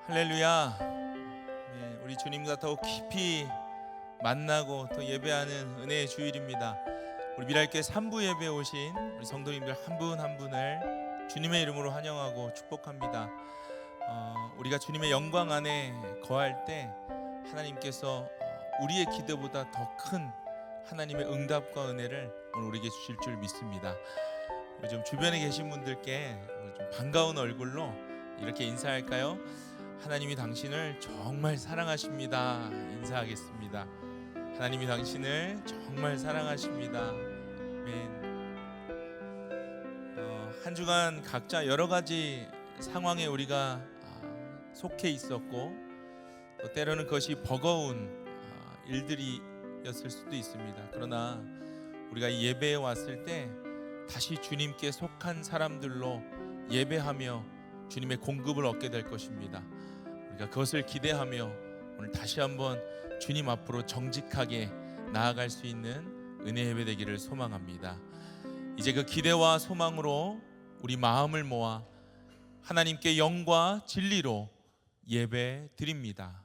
할렐루야. 네, 우리 주님과 더욱 깊이 만나고 또 예배하는 은혜의 주일입니다. 우리 미랄교회 3부 예배에 오신 우리 성도님들 한 분 한 분을 주님의 이름으로 환영하고 축복합니다. 우리가 주님의 영광 안에 거할 때 하나님께서 우리의 기도보다 더 큰 하나님의 응답과 은혜를 오늘 우리에게 주실 줄 믿습니다. 요즘 주변에 계신 분들께 좀 반가운 얼굴로 이렇게 인사할까요? 하나님이 당신을 정말 사랑하십니다. 인사하겠습니다. 하나님이 당신을 정말 사랑하십니다. 아멘. 한 주간 각자 여러 가지 상황에 우리가 속해 있었고 또 때로는 그것이 버거운 일들이었을 수도 있습니다. 그러나 우리가 이 예배에 왔을 때 다시 주님께 속한 사람들로 예배하며 주님의 공급을 얻게 될 것입니다. 우리가 그것을 기대하며 오늘 다시 한번 주님 앞으로 정직하게 나아갈 수 있는 은혜 예배 되기를 소망합니다. 이제 그 기대와 소망으로 우리 마음을 모아 하나님께 영과 진리로 예배 드립니다.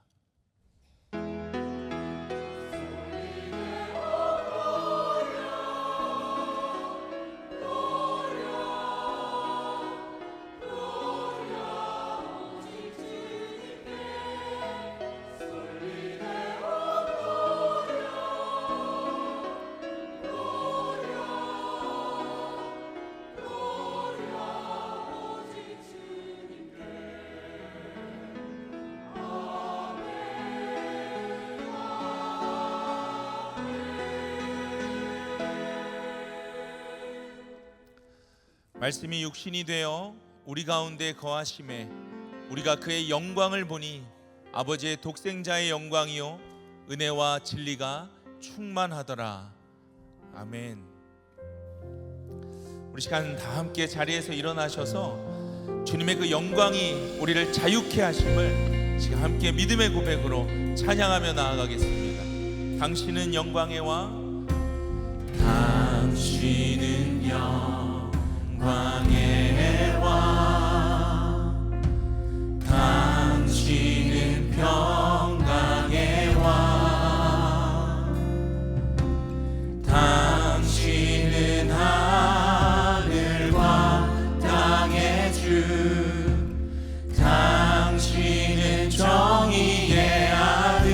말씀이 육신이 되어 우리 가운데 거하심에 우리가 그의 영광을 보니 아버지의 독생자의 영광이요 은혜와 진리가 충만하더라. 아멘. 우리 시간 다 함께 자리에서 일어나셔서 주님의 그 영광이 우리를 자유케 하심을 지금 함께 믿음의 고백으로 찬양하며 나아가겠습니다. 당신은 영광의 왕, 당신은 영광의 왕, 당신은 평강의 왕, 당신은 하늘과 땅의 주, 당신은 정의의 아들,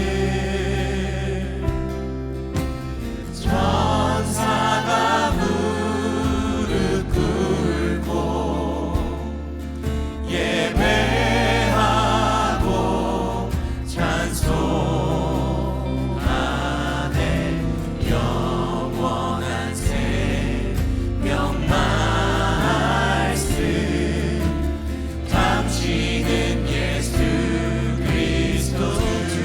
천사가 무릎 꿇고 예배하고 찬송하네. 영원한 생명 말씀, 당신은 예수 그리스도 주.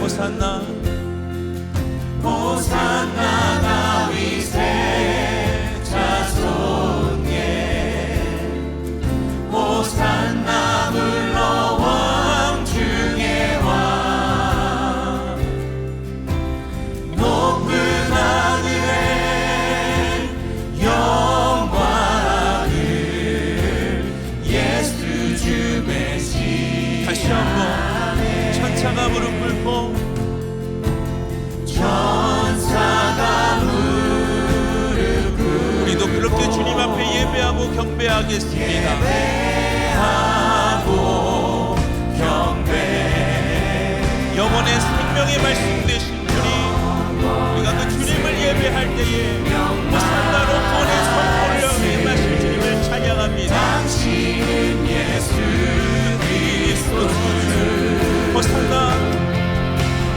호산나 호산나 다윗의 자손에, 호산나 불러 왕 중의 왕, 높은 하늘에 영광을 예수 주 메시아. 다시 한번 천사가 무릎 꿇고 천사가 무릎 꿇고 우리도 그렇게 주님 앞에 예배하고 경배하겠습니다. 예배하고 경배. 영원의 생명의 말씀 되신 주님, 우리가 그 주님을 예배할 때에 호산나 높은의 선포를 임하실 주님을 찬양합니다. 당신은 예수 그리스도 주. 호산나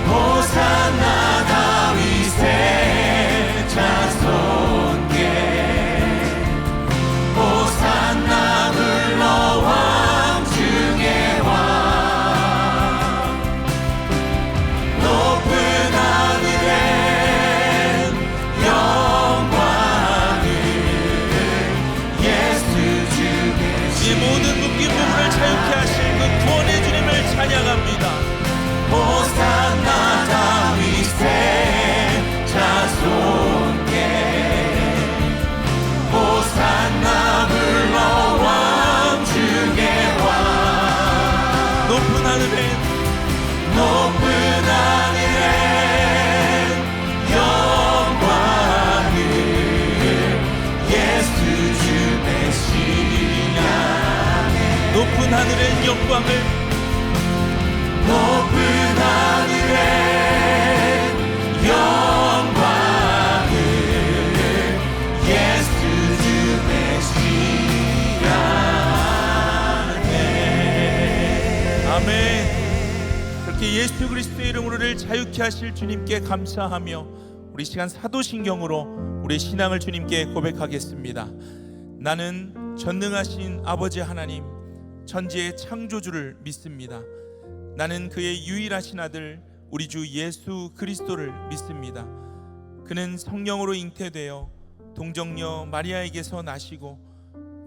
호산나 다윗의 자손께, 호산나 불러 왕 중의 왕, 높은 하늘에 영광을 하늘의 영광을 높은 하늘의 영광을 예수 주 메시아 안에. 아멘. 그렇게 예수 그리스도의 이름으로 우리를 자유케 하실 주님께 감사하며 우리 시간 사도신경으로 우리 신앙을 주님께 고백하겠습니다. 나는 전능하신 아버지 하나님, 천지의 창조주를 믿습니다. 나는 그의 유일하신 아들 우리 주 예수 그리스도를 믿습니다. 그는 성령으로 잉태되어 동정녀 마리아에게서 나시고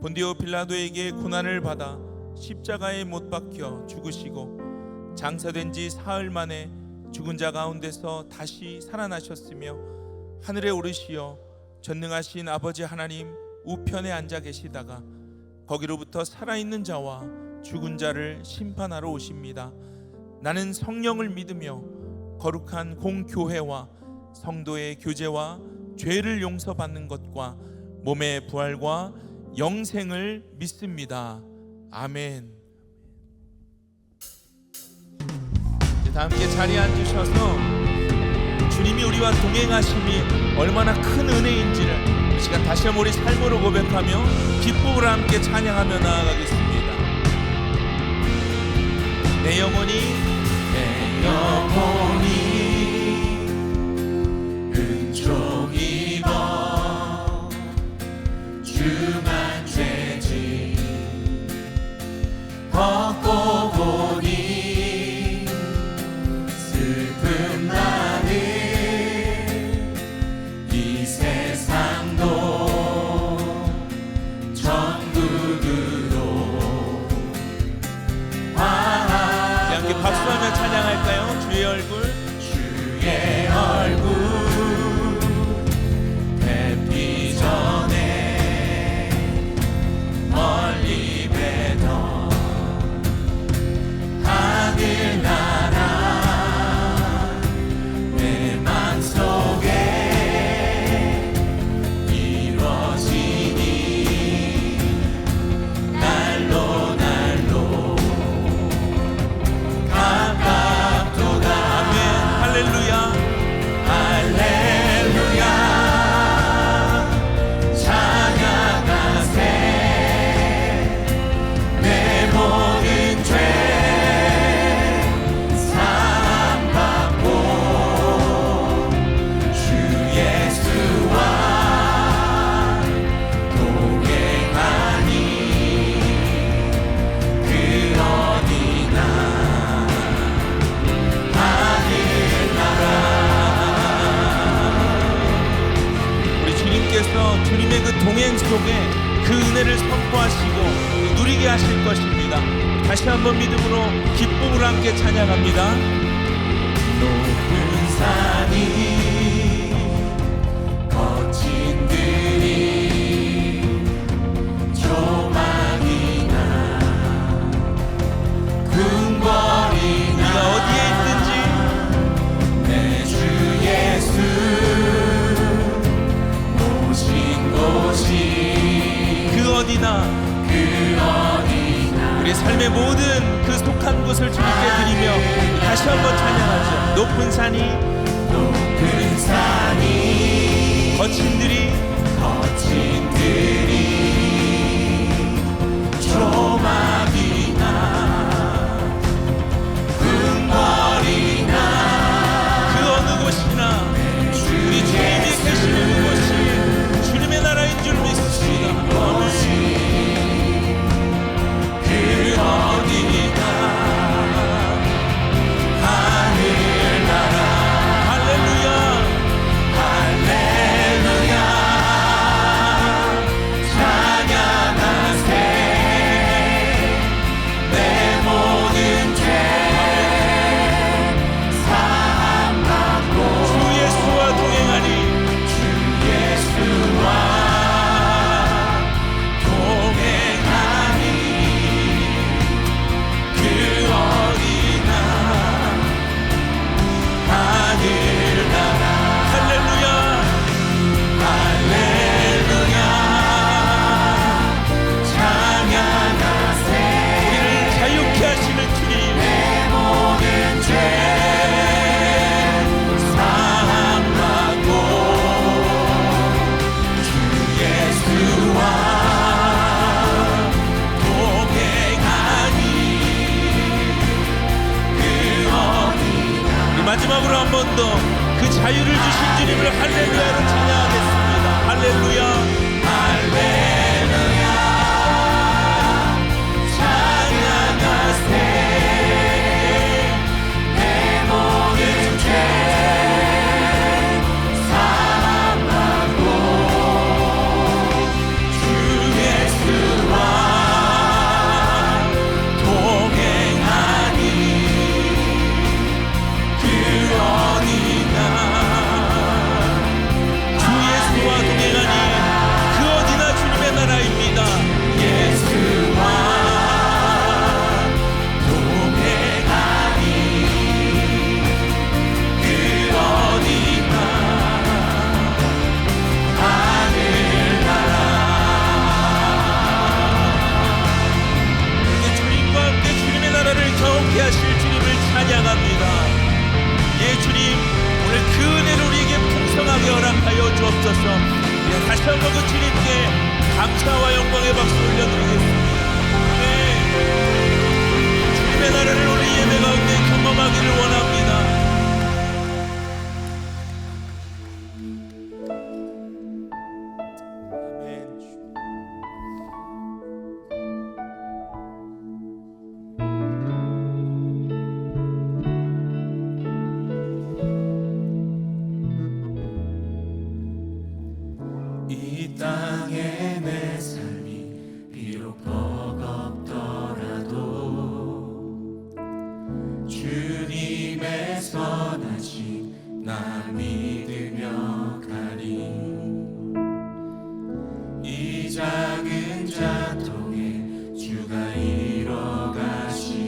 본디오 빌라도에게 고난을 받아 십자가에 못 박혀 죽으시고 장사된 지 사흘 만에 죽은 자 가운데서 다시 살아나셨으며 하늘에 오르시어 전능하신 아버지 하나님 우편에 앉아 계시다가 거기로부터 살아있는 자와 죽은 자를 심판하러 오십니다. 나는 성령을 믿으며 거룩한 공교회와 성도의 교제와 죄를 용서받는 것과 몸의 부활과 영생을 믿습니다. 아멘. 다 함께 자리에 앉으셔서 주님이 우리와 동행하심이 얼마나 큰 은혜인지를 이 시간 다시 한번 우리 삶으로 고백하며 기쁨으로 함께 찬양하며 나아가겠습니다. 내 영혼이 은총 입어 주만 죄지 벗고 보니 슬픔 많은 이 세상도 천국으로 함께 박수하며 찬양할까요? 주의 얼굴 뵙기 전에 멀리 뵈던 하늘나라 내 맘속에 이루어지니 날로 날로 가깝도다. 아멘. 할렐루야. 할렐루야 찬양하세. 내 모든 죄 사함받고 주 예수와 동행하니 그 어디나 우리 주님께서 주님의 그 동행 속에 그 은혜를 선포하시고 누리게 하실 것입니다. 다시 한번 믿음으로 기쁨으로 함께 찬양합니다. 높은 산이 거친 들이 조망이나 궁궐이나 네가 어디에 있든지 내 주 예수 오신 곳이 그 어디나 우리 삶의 모든 그 속한 곳을 주님께 드리며 다시 한번 찬양하죠. 높은 산이 거친 들이 조막이나 궁궐이나 그 어느 곳이나 우리 주님이 계시는 곳이 주님의 나라인 줄 믿습니다. 그 어디나 하늘나라 할렐루야. 할렐루야 자유를 주신 주님을 할렐루야로 찬양하겠습니다. 할렐루야, 할렐루야 찬양하세 내 모든 죄 사함받고 주 예수와 동행하니 그 어디나 주 예수와 동행하니 그 어디나 주님의 나라입니다. 예수와 동행하니 그 어디나 하늘나라 이제 주님과 함께 주님의 나라를 경험케 하실 주님을 찬양합니다. 예, 주님, 오늘 그 은혜를 우리에게 풍성하게 허락하여 주옵소서. 예, 다시 한번 그 주님께 감사와 영광의 박수 올려드리겠습니다. 네, 주님의 나라를 우리 예배 가운데 경험하기를 원합니다. 아멘. 이 땅에 내 삶이 비록 버겁더라도 주님의 선하심 나 믿으며 가리 이 작은 자통에 주가 이뤄가시니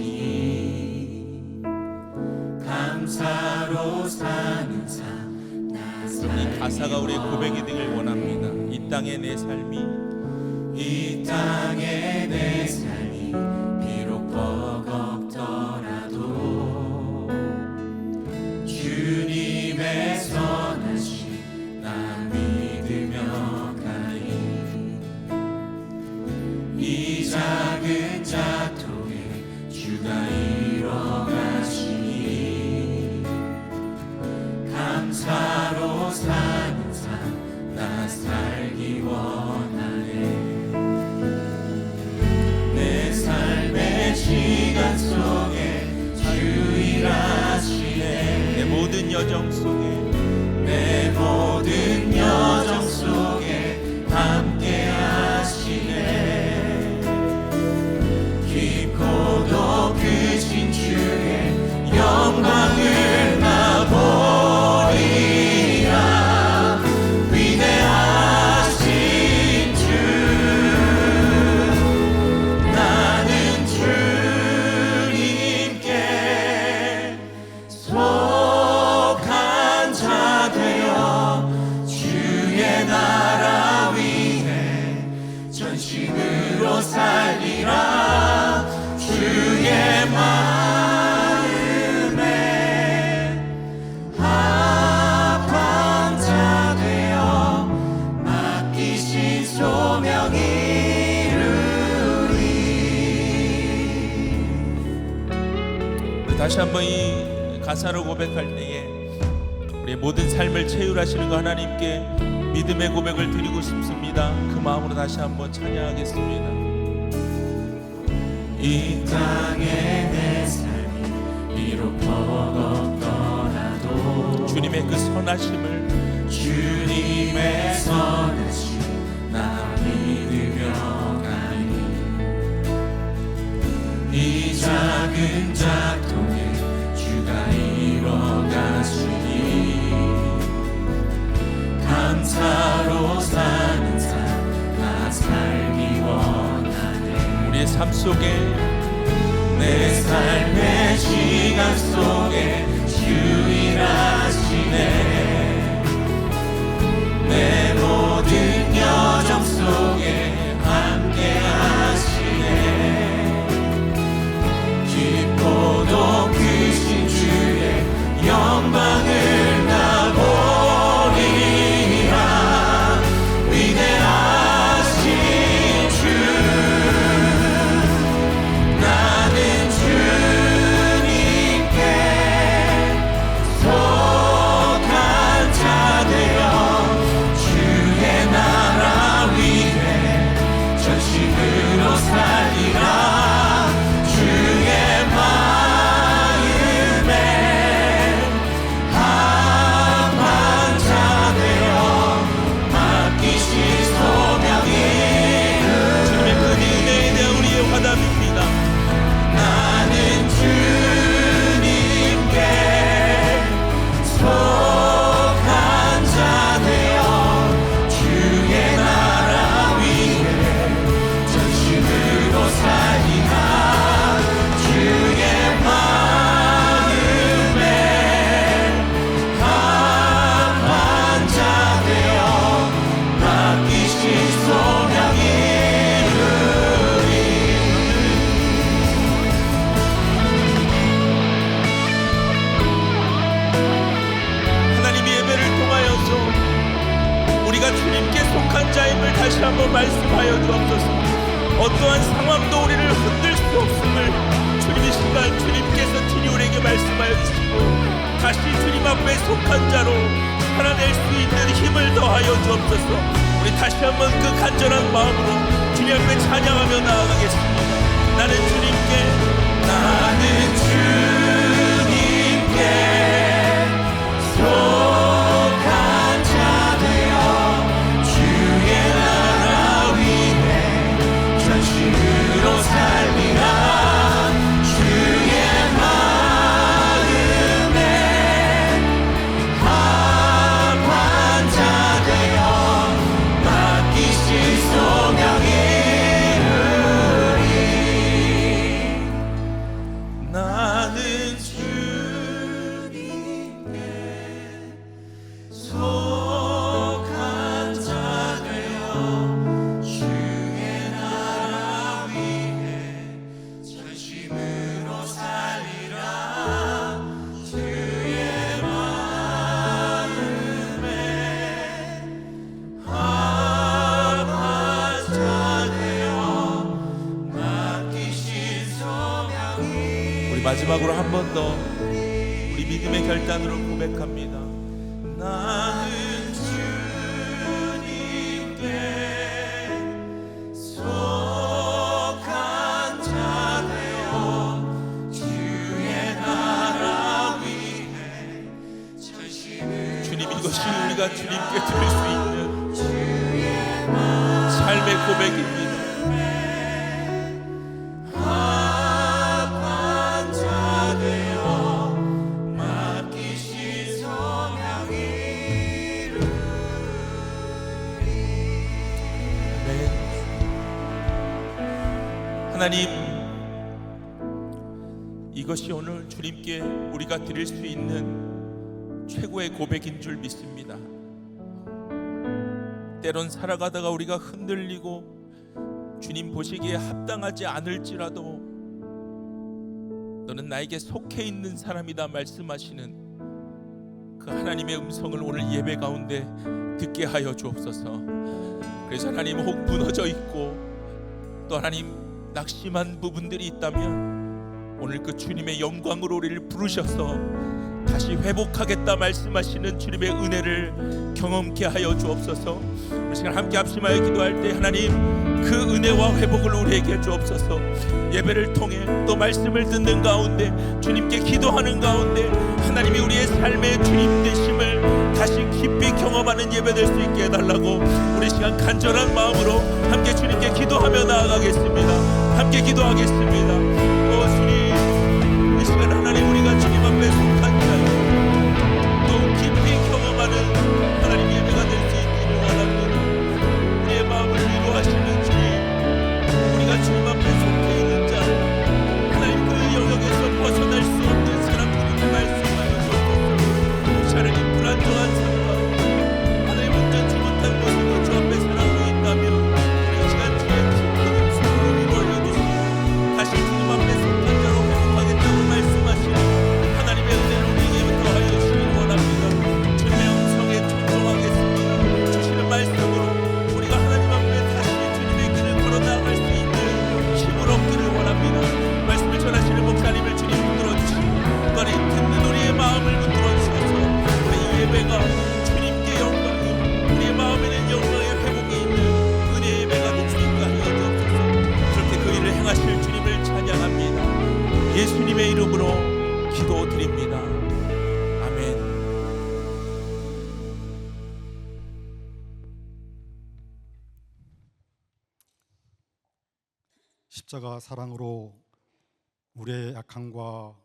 감사로 사는 삶 이 가사가 우리의 고백이 되길 원합니다. 이 땅의 내 삶이 이 땅에 내 삶이 비록 버겁더라도 주님의 선하심 나 믿으며 가리 이 작은 자통에 주가 이뤄가시니 감사로 사는 삶 나 살기 원하네 내 삶의 시간 속에 주 일하시네 내 모든 여정 속에 내 모든 여정 속에 함께 하시네 깊고도 크신 주의 영광을 나 보리라 위대하신 주 나는 주님께 속한 자 되어 주의 나라 위해 전심으로 살리라 주의 마음에 합한 자 되어 맡기신 소명 이루리 다시 한번 이 가사를 고백할 때에 우리의 모든 삶을 채울하시는 그 하나님께 믿음의 고백을 드리고 싶습니다. 그 마음으로 다시 한번 찬양하겠습니다. 이 땅에 내 삶이 비록 버겁더라도 주님의 그 선하심을 주님의 선하심 나 믿으며 가니 이 작은 작동에 주가 이뤄가시니 감사로 사는 삶 나 살기 원하네 우리의 삶 속에 내 삶의 시간 속에 주 일하시네 내 모든 여정 속에 함께 하시네 깊고도 크신 주의 영광을 나 보리라 위대하신 주 나는 주님께 속한 상황도 우리를 흔들 수 없음을 주님 이 시간 주님께서 친히 우리에게 말씀하여 주시고 다시 주님 앞에 속한 자로 살아낼 수 있는 힘을 더하여 주옵소서. 우리 다시 한번 그 간절한 마음으로 주님 앞에 찬양하며 나아가겠습니다. 나는 주님께 속한 자 되어 주의 나라 위해 전심으로 살리라. 주의 마음에 합한 자 되어 맡기신 소명 이루리. 나는 속한 자 되어 주의 나라 위해 전심으로 살리라. 주의 마음에 합한 자 되어 맡기신 소명이. 우리 마지막으로 한 번 더 우리 믿음의 결단으로 고백합니다. 나는 주님께 속한 자 되어 주의 나라 위해 전심을. 주님, 이것이 우리가 주님께 드릴 수 있는 삶의 고백입니다. 합한 자 되어 맡기신 소명이. 하나님, 이것이 오늘 주님께 우리가 드릴 수 있는 최고의 고백인 줄 믿습니다. 때론 살아가다가 우리가 흔들리고 주님 보시기에 합당하지 않을지라도 너는 나에게 속해 있는 사람이다 말씀하시는 그 하나님의 음성을 오늘 예배 가운데 듣게 하여 주옵소서. 그래서 하나님, 혹 무너져 있고 또 하나님 낙심한 부분들이 있다면 오늘 그 주님의 영광으로 우리를 부르셔서 다시 회복하겠다 말씀하시는 주님의 은혜를 경험케 하여 주옵소서. 이 시간 함께 합심하여 기도할 때 하나님, 그 은혜와 회복을 우리에게 주옵소서. 예배를 통해 또 말씀을 듣는 가운데 주님께 기도하는 가운데 하나님이 우리의 삶의 주님 되심을 다시 깊이 경험하는 예배 될 수 있게 해달라고 우리 시간 간절한 마음으로 함께 주님께 기도하며 나아가겠습니다. 함께 기도하겠습니다. 오 주님, 이 시간 하나님, 우리가 주님 앞에 속한 자요 더욱 깊이 경험하는 하나님 예배가 될 수 있기를 원합니다. 우리의 마음을 위로하시는 주님, 우리가 주님 앞에 속해 있는 자, 하나님 그 영역에서 벗어날 수 없는 사람들에게 말씀하여 주옵소서. 하나님, 불안정한 삶과 하나님 온전치 못한 모습으로 주 앞에 살아가고 있다면 이 시간 주의 깊은 음성으로 위로하여 주시고 다시 주님 앞에 속한 자로 회복하겠다고 말씀하시는 하나님의 은혜를 우리에게 더하여 주시기 원합니다. 주님의 음성에 순종하겠습니다. 주시는 말씀으로 우리가 하나님 앞에 다시 주님의 길을 걸어 나아갈 수 있는 힘을 얻기를 원합니다. 말씀을 전하시는 목사님을 주님 붙들어 주시고 또한 듣는 우리의 마음을 붙들어 주셔서 우리 이 예배가 주님께 영광이요 우리의 마음에는 영광의 회복이 있는 은혜의 예배가 될 수 있게 하여 주옵소서. 그렇게 그 일을 행하실 주님을 찬양합니다. 예수님의 이름으로 기도드립니다. 아멘. 십자가 사랑으로 우리의 약함과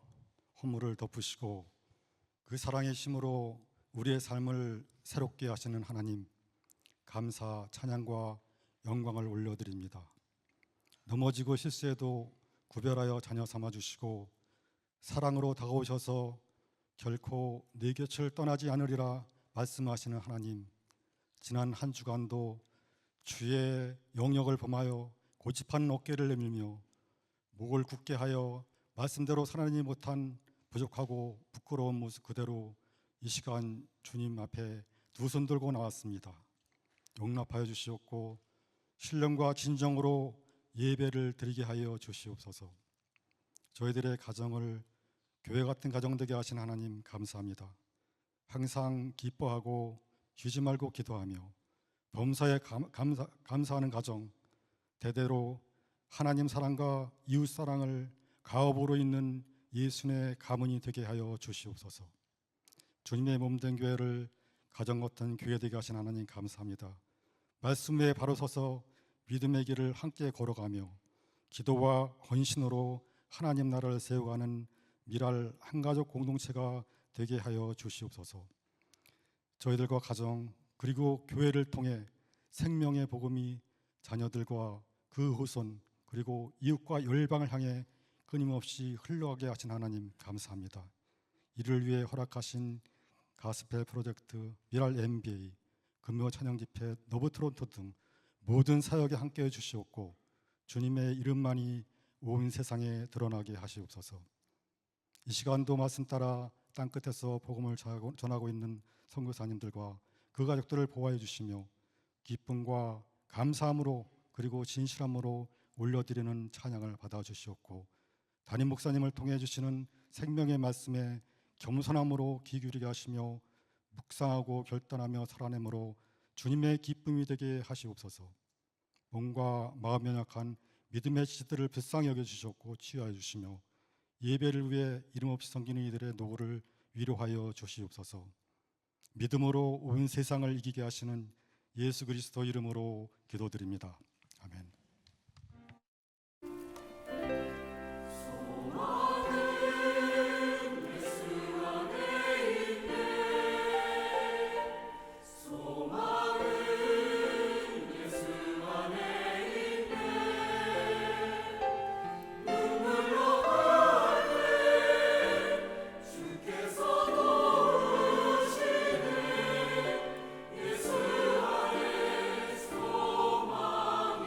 허물을 덮으시고 그 사랑의 힘으로 우리의 삶을 새롭게 하시는 하나님, 감사, 찬양과 영광을 올려드립니다. 넘어지고 실수해도 구별하여 자녀 삼아주시고 사랑으로 다가오셔서 결코 네 곁을 떠나지 않으리라 말씀하시는 하나님, 지난 한 주간도 주의 영역을 범하여 고집한 어깨를 내밀며 목을 굳게 하여 말씀대로 살아내지 못한 부족하고 부끄러운 모습 그대로 이 시간 주님 앞에 두 손 들고 나왔습니다. 용납하여 주시옵고 신령과 진정으로 예배를 드리게 하여 주시옵소서. 저희들의 가정을 교회 같은 가정 되게 하신 하나님 감사합니다. 항상 기뻐하고 쉬지 말고 기도하며 범사에 감사하는 가정, 대대로 하나님 사랑과 이웃 사랑을 가업으로 있는 예수님의 가문이 되게 하여 주시옵소서. 주님의 몸된 교회를 가정 같은 교회 되게 하신 하나님 감사합니다. 말씀 위에 바로 서서 믿음의 길을 함께 걸어가며 기도와 헌신으로 하나님 나라를 세워가는 미랄 한가족 공동체가 되게 하여 주시옵소서. 저희들과 가정 그리고 교회를 통해 생명의 복음이 자녀들과 그 후손 그리고 이웃과 열방을 향해 끊임없이 흘러가게 하신 하나님 감사합니다. 이를 위해 허락하신 가스펠 프로젝트, 미랄 MBA, 금요 찬양 집회, 너브 토론토 등 모든 사역에 함께해 주시옵고 주님의 이름만이 온 세상에 드러나게 하시옵소서. 이 시간도 말씀 따라 땅끝에서 복음을 전하고 있는 선교사님들과 그 가족들을 보호해 주시며 기쁨과 감사함으로 그리고 진실함으로 올려드리는 찬양을 받아주시옵고 담임 목사님을 통해 주시는 생명의 말씀에 겸손함으로 귀 기울이게 하시며 묵상하고 결단하며 살아내므로 주님의 기쁨이 되게 하시옵소서. 몸과 마음 연약한 믿음의 지체들을 불쌍히 여겨주셨고 치유하여 주시며 예배를 위해 이름 없이 섬기는 이들의 노고를 위로하여 주시옵소서. 믿음으로 온 세상을 이기게 하시는 예수 그리스도 이름으로 기도드립니다. 아멘. 예수 안에 소망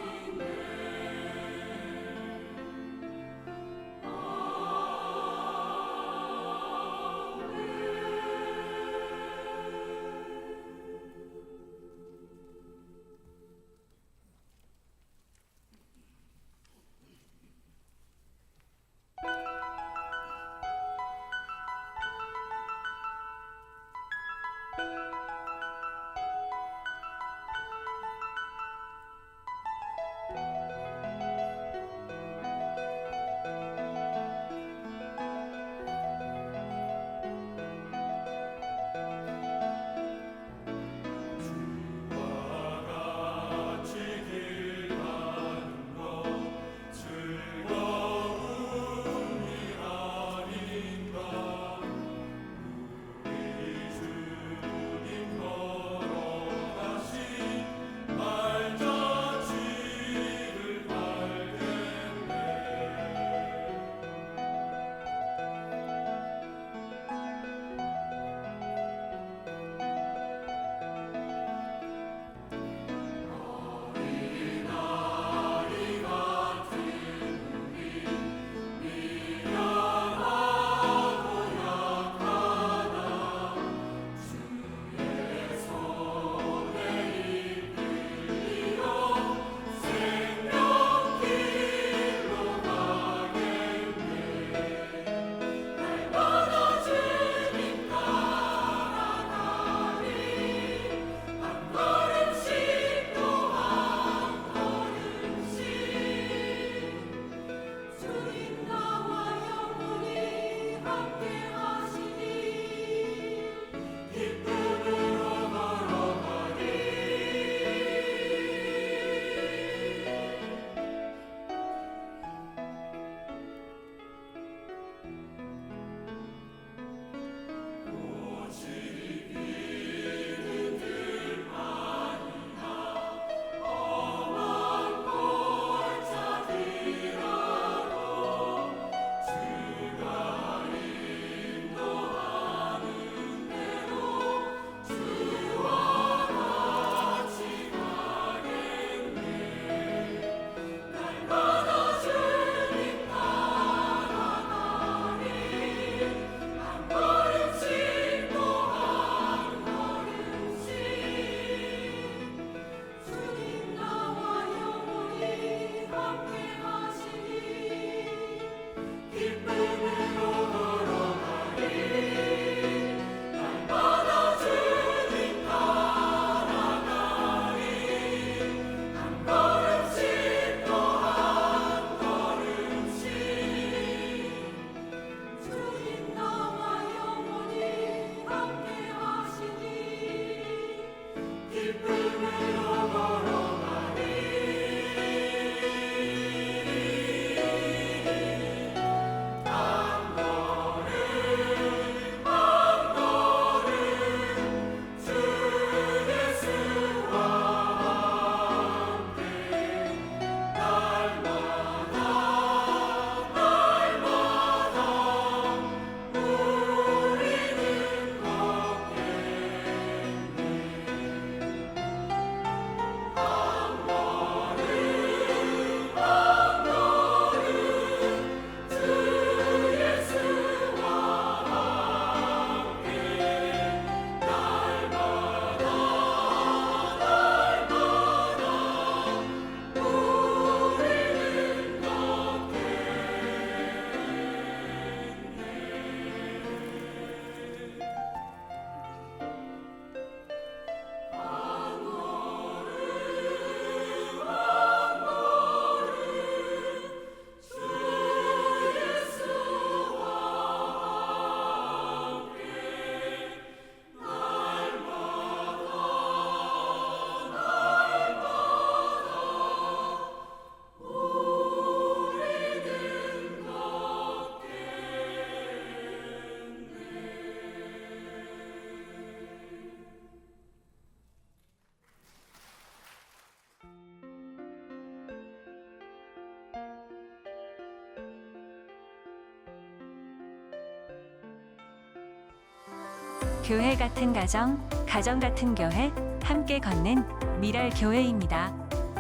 교회 같은 가정, 가정 같은 교회, 함께 걷는 미랄 교회입니다.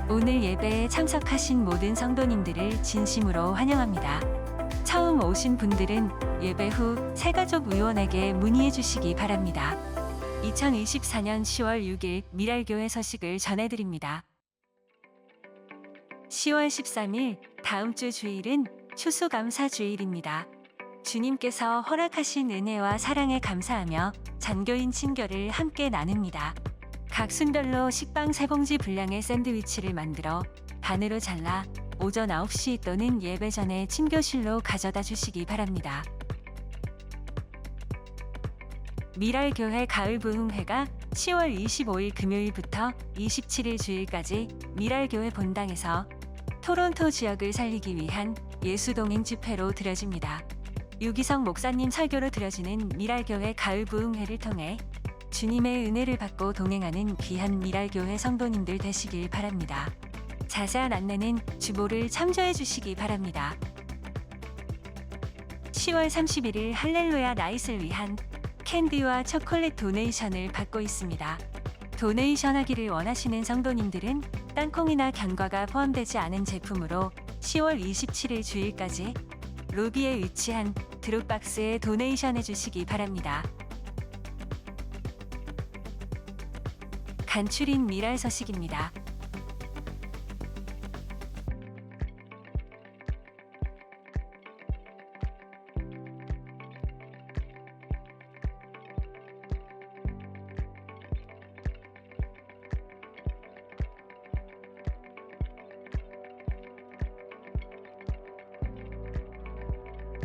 오늘 예배에 참석하신 모든 성도님들을 진심으로 환영합니다. 처음 오신 분들은 예배 후 새가족위원에게 문의해 주시기 바랍니다. 2024년 10월 6일 미랄교회 소식을 전해드립니다. 10월 13일 다음 주 주일은 추수감사주일입니다. 주님께서 허락하신 은혜와 사랑에 감사하며 전교인 친교를 함께 나눕니다. 각 순별로 식빵 3봉지 분량의 샌드위치를 만들어 반으로 잘라 오전 9시 또는 예배 전에 친교실로 가져다 주시기 바랍니다. 미랄교회 가을부흥회가 10월 25일 금요일부터 27일 주일까지 미랄교회 본당에서 토론토 지역을 살리기 위한 예수동행 집회로 드려집니다. 유기성 목사님 설교로 드려지는 미랄교회 가을부흥회를 통해 주님의 은혜를 받고 동행하는 귀한 미랄교회 성도님들 되시길 바랍니다. 자세한 안내는 주보를 참조해 주시기 바랍니다. 10월 31일 할렐루야 나잇을 위한 캔디와 초콜릿 도네이션을 받고 있습니다. 도네이션 하기를 원하시는 성도님들은 땅콩이나 견과가 포함되지 않은 제품으로 10월 27일 주일까지 로비에 위치한 드롭박스에 도네이션 해주시기 바랍니다. 간추린 미랄 소식입니다.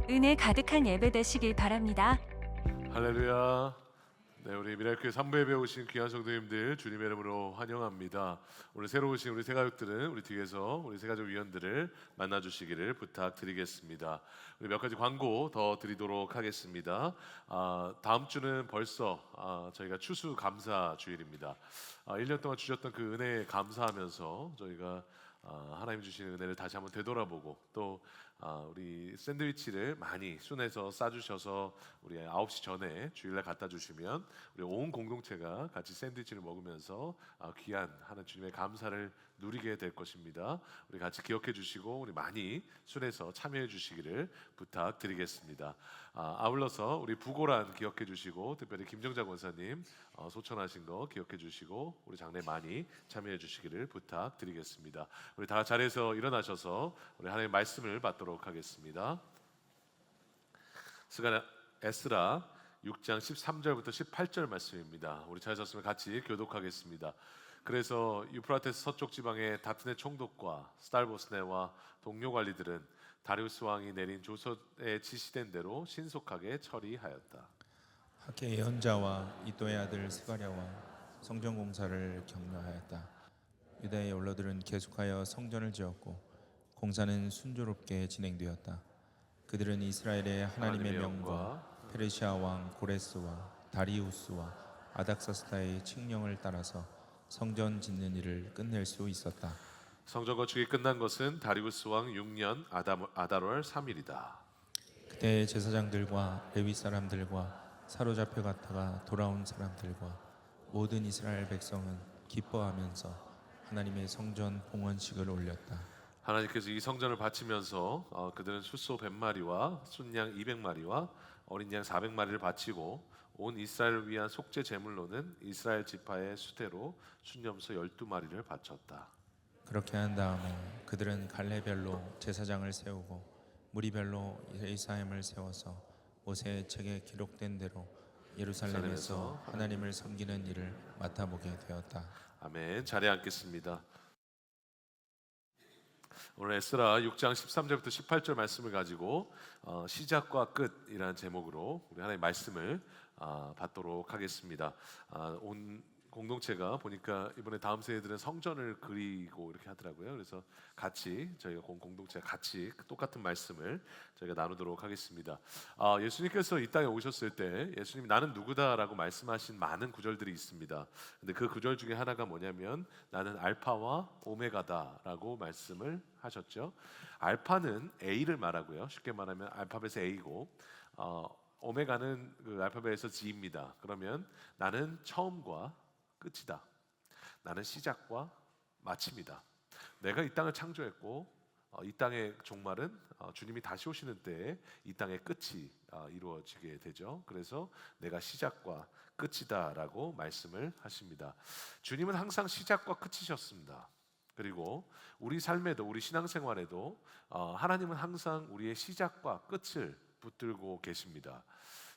은혜 가득한 예배 되시길 바랍니다. 할렐루야. 네, 우리 미랄교회 3부에 오신 귀한 성도님들 주님의 이름으로 환영합니다. 오늘 새로 오신 우리 새가족들은 우리 뒤에서 우리 새가족 위원들을 만나주시기를 부탁드리겠습니다. 우리 몇 가지 광고 더 드리도록 하겠습니다. 다음 주는 벌써 저희가 추수감사 주일입니다. 1년 동안 주셨던 그 은혜에 감사하면서 저희가 하나님 주시는 은혜를 다시 한번 되돌아보고 또 우리 샌드위치를 많이 순해서 싸주셔서 우리 9시 전에 주일날 갖다 주시면 우리 온 공동체가 같이 샌드위치를 먹으면서 귀한 하나님 주님의 감사를 누리게 될 것입니다. 우리 같이 기억해 주시고 우리 많이 순해서 참여해 주시기를 부탁드리겠습니다. 아울러서 우리 부고란 기억해 주시고 특별히 김정자 권사님 소천하신 거 기억해 주시고 우리 장례 많이 참여해 주시기를 부탁드리겠습니다. 우리 다 자리에서 일어나셔서 우리 하나님의 말씀을 받도록 하겠습니다. 에스라 6장 13절부터 18절 말씀입니다. 우리 찾으셨으면 같이 교독하겠습니다. 그래서 유프라테스 서쪽 지방의 다트네 총독과 스탈보스네와 동료 관리들은 다리우스 왕이 내린 조서에 지시된 대로 신속하게 처리하였다. 학계 예언자와 이도의 아들 스가랴와 성전 공사를 격려하였다. 유다의 원로들은 계속하여 성전을 지었고 공사는 순조롭게 진행되었다. 그들은 이스라엘의 하나님의 명과 페르시아 왕 고레스와 다리우스와 아닥사스다의 칙령을 따라서 성전 짓는 일을 끝낼 수 있었다. 성전 건축이 끝난 것은 다리우스 왕 6년 아달월 3일이다. 그때 제사장들과 레위 사람들과 사로잡혀 갔다가 돌아온 사람들과 모든 이스라엘 백성은 기뻐하면서 하나님의 성전 봉헌식을 올렸다. 하나님께서 이 성전을 바치면서 그들은 숫소 100마리와 순양 200마리와 어린 양 400마리를 바치고 온 이스라엘을 위한 속죄 제물로는 이스라엘 지파의 수대로 순염소 12마리를 바쳤다. 그렇게 한 다음에 그들은 갈래별로 제사장을 세우고 무리별로 예사임을 세워서 모세의 책에 기록된 대로 예루살렘에서 하나님을 섬기는 일을 맡아보게 되었다. 아멘. 자리에 앉겠습니다. 오늘 에스라 6장 13절부터 18절 말씀을 가지고 시작과 끝이라는 제목으로 우리 하나님의 말씀을 받도록 하겠습니다. 온 공동체가 보니까 이번에 다음 세대들은 성전을 그리고 이렇게 하더라고요. 그래서 같이 저희가 공동체가 같이 똑같은 말씀을 저희가 나누도록 하겠습니다. 예수님께서 이 땅에 오셨을 때 예수님이 나는 누구다라고 말씀하신 많은 구절들이 있습니다. 근데 그 구절 중에 하나가 뭐냐면 나는 알파와 오메가다라고 말씀을 하셨죠. 알파는 A를 말하고요. 쉽게 말하면 알파벳의 A고 오메가는 그 알파벳에서 G입니다. 그러면 나는 처음과 끝이다. 나는 시작과 마침이다. 내가 이 땅을 창조했고 이 땅의 종말은 주님이 다시 오시는 때에 이 땅의 끝이 이루어지게 되죠. 그래서 내가 시작과 끝이다라고 말씀을 하십니다. 주님은 항상 시작과 끝이셨습니다. 그리고 우리 삶에도 우리 신앙생활에도 하나님은 항상 우리의 시작과 끝을 붙들고 계십니다.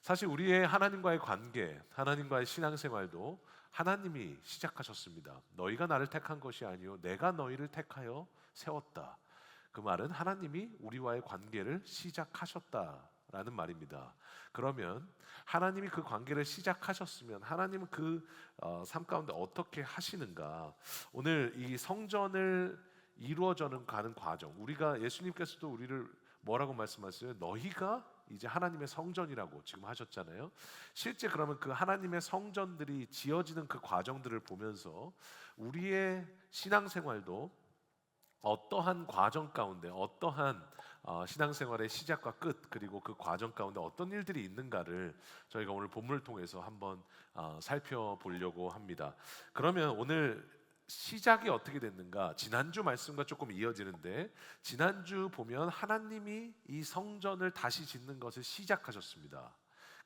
사실 우리의 하나님과의 관계, 하나님과의 신앙생활도 하나님이 시작하셨습니다. 너희가 나를 택한 것이 아니요 내가 너희를 택하여 세웠다. 그 말은 하나님이 우리와의 관계를 시작하셨다라는 말입니다. 그러면 하나님이 그 관계를 시작하셨으면 하나님은 그 삶 가운데 어떻게 하시는가? 오늘 이 성전을 이루어져는 가는 과정, 우리가 예수님께서도 우리를 뭐라고 말씀하셨어요? 너희가 이제 하나님의 성전이라고 지금 하셨잖아요. 실제 그러면 그 하나님의 성전들이 지어지는 그 과정들을 보면서 우리의 신앙생활도 어떠한 과정 가운데 어떠한 신앙생활의 시작과 끝 그리고 그 과정 가운데 어떤 일들이 있는가를 저희가 오늘 본문을 통해서 한번 살펴보려고 합니다. 그러면 오늘 시작이 어떻게 됐는가? 지난주 말씀과 조금 이어지는데 지난주 보면 하나님이 이 성전을 다시 짓는 것을 시작하셨습니다.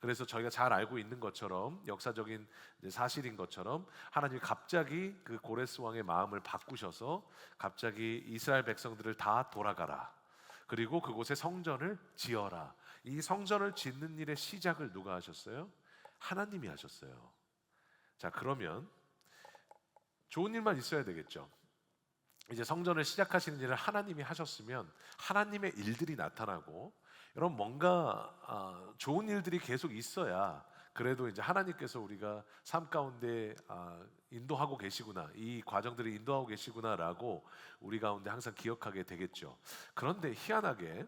그래서 저희가 잘 알고 있는 것처럼 역사적인 사실인 것처럼 하나님이 갑자기 그 고레스 왕의 마음을 바꾸셔서 갑자기 이스라엘 백성들을 다 돌아가라. 그리고 그곳에 성전을 지어라. 이 성전을 짓는 일의 시작을 누가 하셨어요? 하나님이 하셨어요. 자, 그러면 좋은 일만 있어야 되겠죠. 이제 성전을 시작하시는 일을 하나님이 하셨으면 하나님의 일들이 나타나고 여러분 뭔가 좋은 일들이 계속 있어야 그래도 이제 하나님께서 우리가 삶 가운데 인도하고 계시구나, 이 과정들을 인도하고 계시구나라고 우리 가운데 항상 기억하게 되겠죠. 그런데 희한하게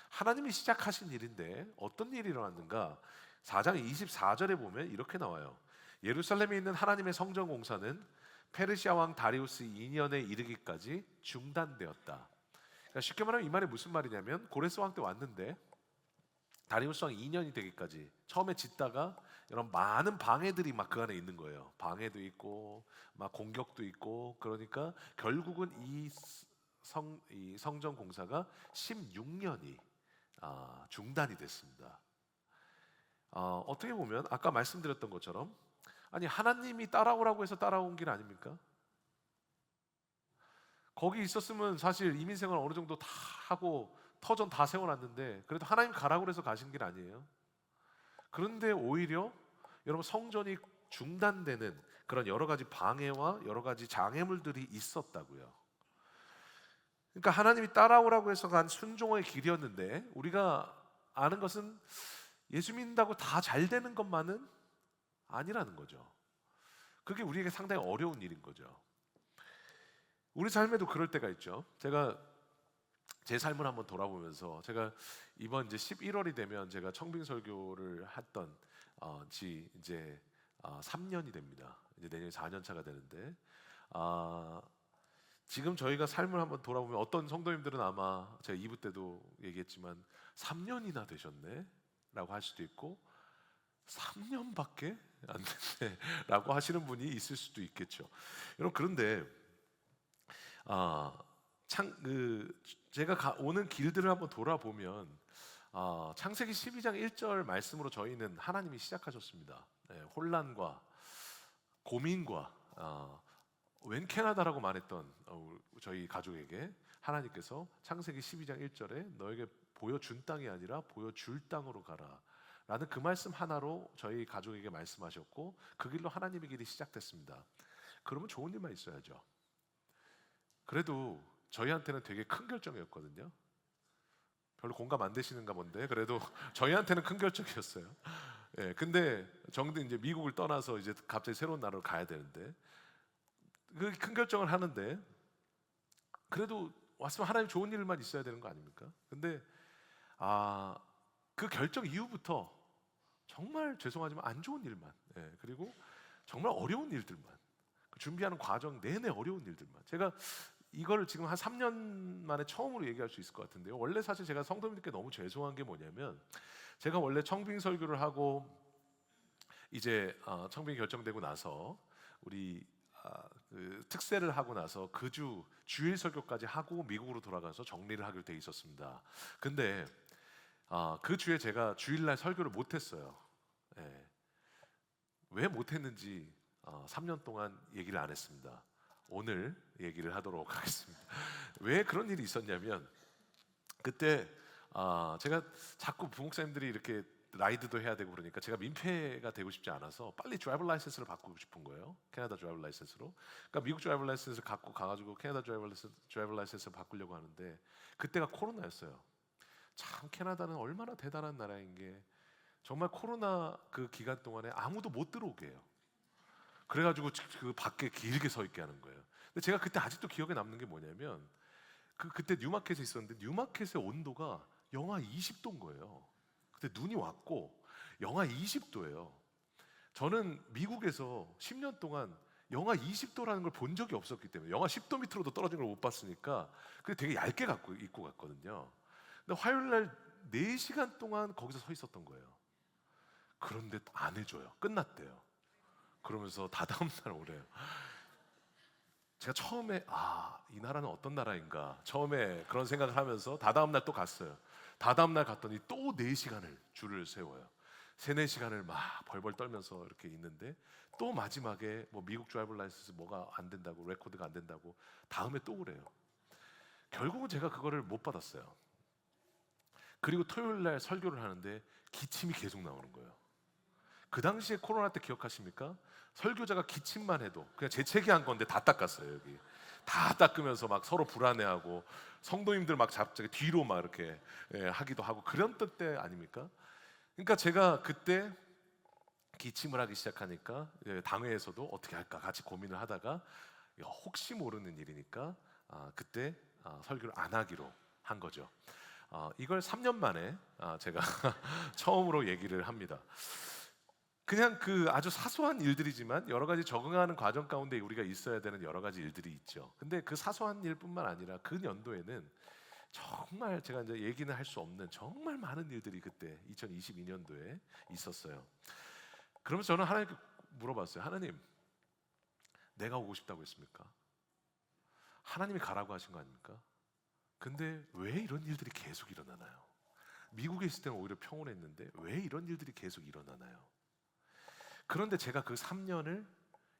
하나님이 시작하신 일인데 어떤 일이 일어났는가? 4장 24절에 보면 이렇게 나와요. 예루살렘에 있는 하나님의 성전 공사는 페르시아 왕 다리우스 2년에 이르기까지 중단되었다. 그러니까 쉽게 말하면 이 말이 무슨 말이냐면 고레스 왕 때 왔는데 다리우스 왕 2년이 되기까지 처음에 짓다가 이런 많은 방해들이 막 그 안에 있는 거예요. 방해도 있고 막 공격도 있고 그러니까 결국은 이 성전 공사가 16년이 중단이 됐습니다. 어떻게 보면 아까 말씀드렸던 것처럼 아니 하나님이 따라오라고 해서 따라온 길 아닙니까? 거기 있었으면 사실 이민생활 어느 정도 다 하고 터전 다 세워놨는데 그래도 하나님 가라고 해서 가신 길 아니에요? 그런데 오히려 여러분 성전이 중단되는 그런 여러 가지 방해와 여러 가지 장애물들이 있었다고요. 그러니까 하나님이 따라오라고 해서 간 순종의 길이었는데 우리가 아는 것은 예수 믿는다고 다 잘 되는 것만은 아니라는 거죠. 그게 우리에게 상당히 어려운 일인 거죠. 우리 삶에도 그럴 때가 있죠. 제가 제 삶을 한번 돌아보면서 제가 이번 이제 11월이 되면 제가 청빙 설교를 했던 지 이제 3년이 됩니다. 이제 내년 4년 차가 되는데 지금 저희가 삶을 한번 돌아보면 어떤 성도님들은 아마 제가 2부 때도 얘기했지만 3년이나 되셨네라고 할 수도 있고 3년밖에 안 됐네라고 하시는 분이 있을 수도 있겠죠. 여러분 그런데 제가 오는 길들을 한번 돌아보면 창세기 12장 1절 말씀으로 저희는 하나님이 시작하셨습니다. 혼란과 고민과 웬 캐나다라고 말했던 저희 가족에게 하나님께서 창세기 12장 1절에 너에게 보여준 땅이 아니라 보여줄 땅으로 가라 라는 그 말씀 하나로 저희 가족에게 말씀하셨고 그 길로 하나님의 길이 시작됐습니다. 그러면 좋은 일만 있어야죠. 그래도 저희한테는 되게 큰 결정이었거든요. 별로 공감 안 되시는가 본데 그래도 저희한테는 큰 결정이었어요. 예, 근데 정든 이제 미국을 떠나서 이제 갑자기 새로운 나라로 가야 되는데 그 큰 결정을 하는데 그래도 왔으면 하나님 좋은 일만 있어야 되는 거 아닙니까? 근데 그 결정 이후부터 정말 죄송하지만 안 좋은 일만, 그리고 정말 어려운 일들만, 준비하는 과정 내내 어려운 일들만. 제가 이걸 지금 한 3년 만에 처음으로 얘기할 수 있을 것 같은데요. 원래 사실 제가 성도님들께 너무 죄송한 게 뭐냐면, 제가 원래 청빙 설교를 하고 이제 청빙이 결정되고 나서 우리 그 특세를 하고 나서 그 주일 설교까지 하고 미국으로 돌아가서 정리를 하기로 돼 있었습니다. 근데 그 주에 제가 주일날 설교를 못했어요. 예. 왜 못했는지 3년 동안 얘기를 안 했습니다. 오늘 얘기를 하도록 하겠습니다. 왜 그런 일이 있었냐면, 그때 제가 자꾸 부목사님들이 이렇게 라이드도 해야 되고 그러니까 제가 민폐가 되고 싶지 않아서 빨리 드라이버 라이센스를 바꾸고 싶은 거예요. 캐나다 드라이버 라이센스로. 그러니까 미국 드라이버 라이센스를 갖고 가가지고 캐나다 드라이버 라이센스를 바꾸려고 하는데, 그때가 코로나였어요. 참 캐나다는 얼마나 대단한 나라인 게, 정말 코로나 그 기간 동안에 아무도 못 들어오게 해요. 그래가지고 그 밖에 길게 서 있게 하는 거예요. 근데 제가 그때 아직도 기억에 남는 게 뭐냐면, 그때 뉴마켓에 있었는데 뉴마켓의 온도가 영하 20도인 거예요. 그때 눈이 왔고 영하 20도예요. 저는 미국에서 10년 동안 영하 20도라는 걸 본 적이 없었기 때문에, 영하 10도 밑으로도 떨어진 걸 못 봤으니까 그게 되게 얇게 입고 갔거든요. 근데 화요일 날 4시간 동안 거기서 서 있었던 거예요. 그런데 안 해줘요. 끝났대요. 그러면서 다다음 날 오래요. 제가 처음에 이 나라는 어떤 나라인가 처음에 그런 생각을 하면서 다다음 날 또 갔어요. 다다음 날 갔더니 또 4시간을 줄을 세워요. 3-4시간을 막 벌벌 떨면서 이렇게 있는데, 또 마지막에 뭐 미국 드라이버 라이센스 뭐가 안 된다고, 레코드가 안 된다고 다음에 또 그래요. 결국은 제가 그거를 못 받았어요. 그리고 토요일 날 설교를 하는데 기침이 계속 나오는 거예요. 그 당시에 코로나 때 기억하십니까? 설교자가 기침만 해도 그냥 재채기 한 건데 다 닦았어요. 여기 다 닦으면서 막 서로 불안해하고, 성도님들 막 갑자기 뒤로 막 이렇게 하기도 하고, 그런 때 아닙니까? 그러니까 제가 그때 기침을 하기 시작하니까 당회에서도 어떻게 할까 같이 고민을 하다가, 혹시 모르는 일이니까 그때 설교를 안 하기로 한 거죠. 이걸 3년 만에 제가 처음으로 얘기를 합니다. 그냥 그 아주 사소한 일들이지만 여러 가지 적응하는 과정 가운데 우리가 있어야 되는 여러 가지 일들이 있죠. 근데 그 사소한 일뿐만 아니라 그 연도에는 정말 제가 이제 얘기는 할 수 없는 정말 많은 일들이 그때 2022년도에 있었어요. 그러면서 저는 하나님께 물어봤어요. 하나님, 내가 오고 싶다고 했습니까? 하나님이 가라고 하신 거 아닙니까? 근데 왜 이런 일들이 계속 일어나나요? 미국에 있을 때는 오히려 평온했는데 왜 이런 일들이 계속 일어나나요? 그런데 제가 그 3년을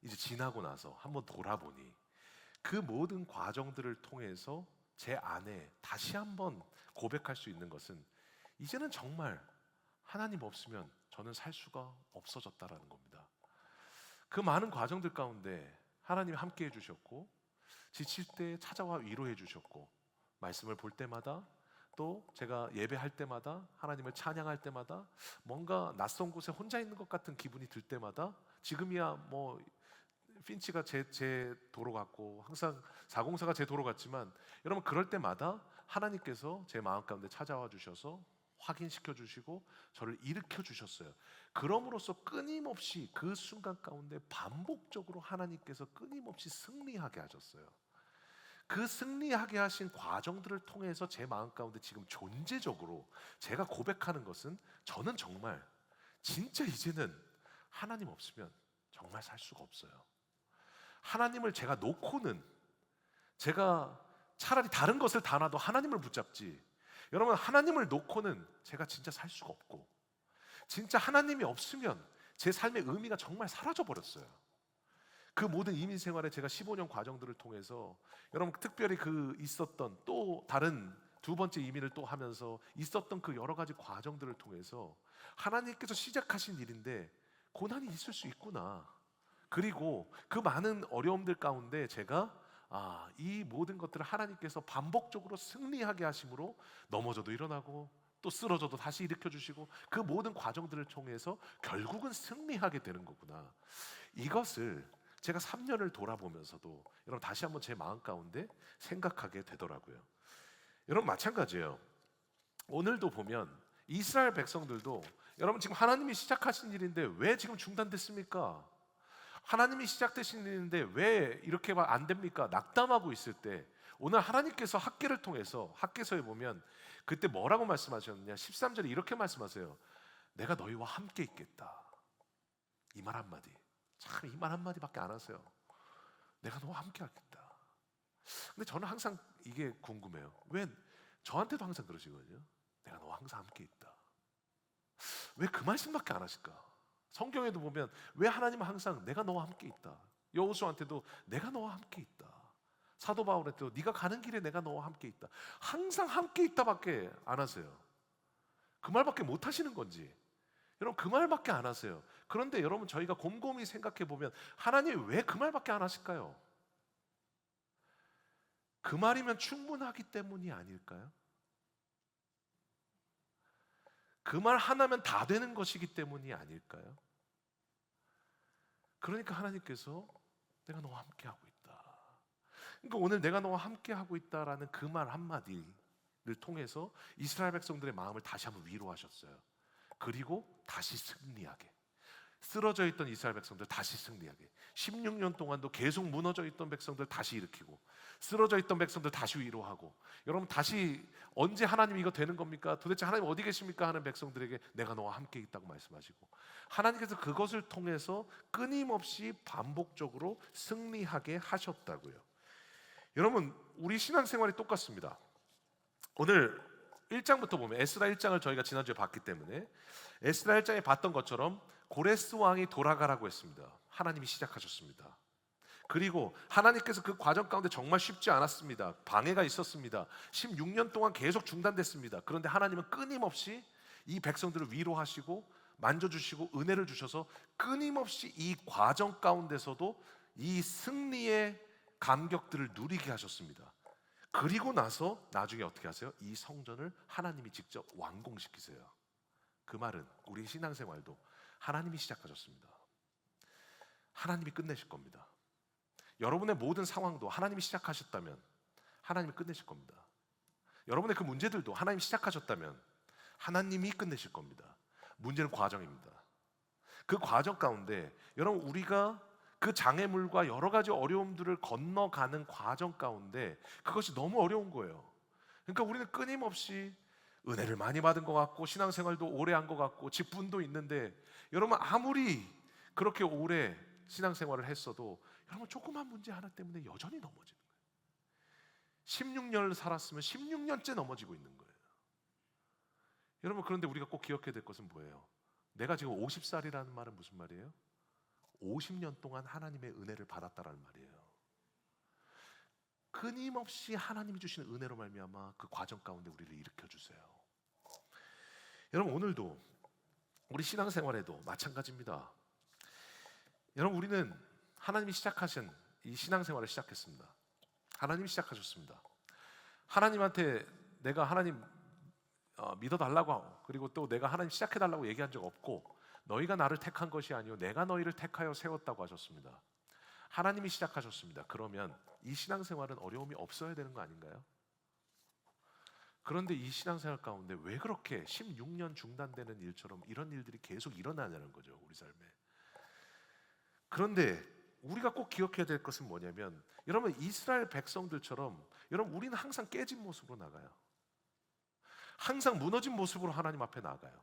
이제 지나고 나서 한번 돌아보니, 그 모든 과정들을 통해서 제 안에 다시 한번 고백할 수 있는 것은, 이제는 정말 하나님 없으면 저는 살 수가 없어졌다라는 겁니다. 그 많은 과정들 가운데 하나님이 함께 해주셨고, 지칠 때 찾아와 위로해 주셨고, 말씀을 볼 때마다, 또 제가 예배할 때마다, 하나님을 찬양할 때마다, 뭔가 낯선 곳에 혼자 있는 것 같은 기분이 들 때마다, 지금이야 뭐 핀치가 제 도로 같고 항상 404가 제 도로 같지만, 여러분 그럴 때마다 하나님께서 제 마음 가운데 찾아와 주셔서 확인시켜 주시고 저를 일으켜 주셨어요. 그럼으로써 끊임없이 그 순간 가운데 반복적으로 하나님께서 끊임없이 승리하게 하셨어요. 그 승리하게 하신 과정들을 통해서 제 마음 가운데 지금 존재적으로 제가 고백하는 것은, 저는 정말 진짜 이제는 하나님 없으면 정말 살 수가 없어요. 하나님을 제가 놓고는, 제가 차라리 다른 것을 다 놔도 하나님을 붙잡지, 여러분 하나님을 놓고는 제가 진짜 살 수가 없고, 진짜 하나님이 없으면 제 삶의 의미가 정말 사라져 버렸어요. 그 모든 이민 생활에 제가 15년 과정들을 통해서, 여러분 특별히 그 있었던 또 다른 두 번째 이민을 또 하면서 있었던 그 여러 가지 과정들을 통해서 하나님께서 시작하신 일인데 고난이 있을 수 있구나. 그리고 그 많은 어려움들 가운데 제가 이 모든 것들을 하나님께서 반복적으로 승리하게 하심으로 넘어져도 일어나고 또 쓰러져도 다시 일으켜 주시고, 그 모든 과정들을 통해서 결국은 승리하게 되는 거구나. 이것을 제가 3년을 돌아보면서도 여러분 다시 한번 제 마음 가운데 생각하게 되더라고요. 여러분 마찬가지예요. 오늘도 보면 이스라엘 백성들도, 여러분 지금 하나님이 시작하신 일인데 왜 지금 중단됐습니까? 하나님이 시작되신 일인데 왜 이렇게 안 됩니까? 낙담하고 있을 때 오늘 하나님께서 학개를 통해서 학개서에 보면 그때 뭐라고 말씀하셨느냐, 13절에 이렇게 말씀하세요. 내가 너희와 함께 있겠다. 이 말 한마디, 참 이 말 한마디밖에 안 하세요. 내가 너와 함께 하겠다. 근데 저는 항상 이게 궁금해요. 왜 저한테도 항상 그러시거든요. 내가 너와 항상 함께 있다. 왜 그 말씀밖에 안 하실까? 성경에도 보면 왜 하나님은 항상 내가 너와 함께 있다. 여호수아한테도 내가 너와 함께 있다. 사도 바울한테도 네가 가는 길에 내가 너와 함께 있다. 항상 함께 있다밖에 안 하세요. 그 말밖에 못 하시는 건지, 여러분 그 말밖에 안 하세요. 그런데 여러분 저희가 곰곰이 생각해 보면 하나님 왜 그 말밖에 안 하실까요? 그 말이면 충분하기 때문이 아닐까요? 그 말 하나면 다 되는 것이기 때문이 아닐까요? 그러니까 하나님께서 내가 너와 함께 하고 있다. 그러니까 오늘 내가 너와 함께 하고 있다라는 그 말 한마디를 통해서 이스라엘 백성들의 마음을 다시 한번 위로하셨어요. 그리고 다시 승리하게, 쓰러져 있던 이스라엘 백성들 다시 승리하게, 16년 동안도 계속 무너져 있던 백성들 다시 일으키고, 쓰러져 있던 백성들 다시 위로하고, 여러분 다시 언제 하나님 이거 되는 겁니까? 도대체 하나님 어디 계십니까? 하는 백성들에게 내가 너와 함께 있다고 말씀하시고, 하나님께서 그것을 통해서 끊임없이 반복적으로 승리하게 하셨다고요. 여러분 우리 신앙생활이 똑같습니다. 오늘 1장부터 보면, 에스라 1장을 저희가 지난주에 봤기 때문에 에스라 1장에 봤던 것처럼 고레스 왕이 돌아가라고 했습니다. 하나님이 시작하셨습니다. 그리고 하나님께서 그 과정 가운데 정말 쉽지 않았습니다. 방해가 있었습니다. 16년 동안 계속 중단됐습니다. 그런데 하나님은 끊임없이 이 백성들을 위로하시고 만져주시고 은혜를 주셔서 끊임없이 이 과정 가운데서도 이 승리의 감격들을 누리게 하셨습니다. 그리고 나서 나중에 어떻게 하세요? 이 성전을 하나님이 직접 완공시키세요. 그 말은 우리 신앙생활도 하나님이 시작하셨습니다. 하나님이 끝내실 겁니다. 여러분의 모든 상황도 하나님이 시작하셨다면 하나님이 끝내실 겁니다. 여러분의 그 문제들도 하나님이 시작하셨다면 하나님이 끝내실 겁니다. 문제는 과정입니다. 그 과정 가운데 여러분 우리가 그 장애물과 여러 가지 어려움들을 건너가는 과정 가운데 그것이 너무 어려운 거예요. 그러니까 우리는 끊임없이 은혜를 많이 받은 것 같고 신앙생활도 오래 한 것 같고 직분도 있는데, 여러분 아무리 그렇게 오래 신앙생활을 했어도 여러분 조그만 문제 하나 때문에 여전히 넘어지는 거예요. 16년을 살았으면 16년째 넘어지고 있는 거예요. 여러분 그런데 우리가 꼭 기억해야 될 것은 뭐예요? 내가 지금 50살이라는 말은 무슨 말이에요? 50년 동안 하나님의 은혜를 받았다라는 말이에요. 끊임없이 하나님이 주시는 은혜로 말미암아 그 과정 가운데 우리를 일으켜 주세요. 여러분 오늘도 우리 신앙생활에도 마찬가지입니다. 여러분 우리는 하나님이 시작하신 이 신앙생활을 시작했습니다. 하나님이 시작하셨습니다. 하나님한테 내가 하나님 믿어달라고 하고, 그리고 또 내가 하나님 시작해달라고 얘기한 적 없고, 너희가 나를 택한 것이 아니요 내가 너희를 택하여 세웠다고 하셨습니다. 하나님이 시작하셨습니다. 그러면 이 신앙생활은 어려움이 없어야 되는 거 아닌가요? 그런데 이 신앙생활 가운데 왜 그렇게 16년 중단되는 일처럼 이런 일들이 계속 일어나냐는 거죠, 우리 삶에. 그런데 우리가 꼭 기억해야 될 것은 뭐냐면, 여러분 이스라엘 백성들처럼 여러분 우리는 항상 깨진 모습으로 나가요. 항상 무너진 모습으로 하나님 앞에 나가요.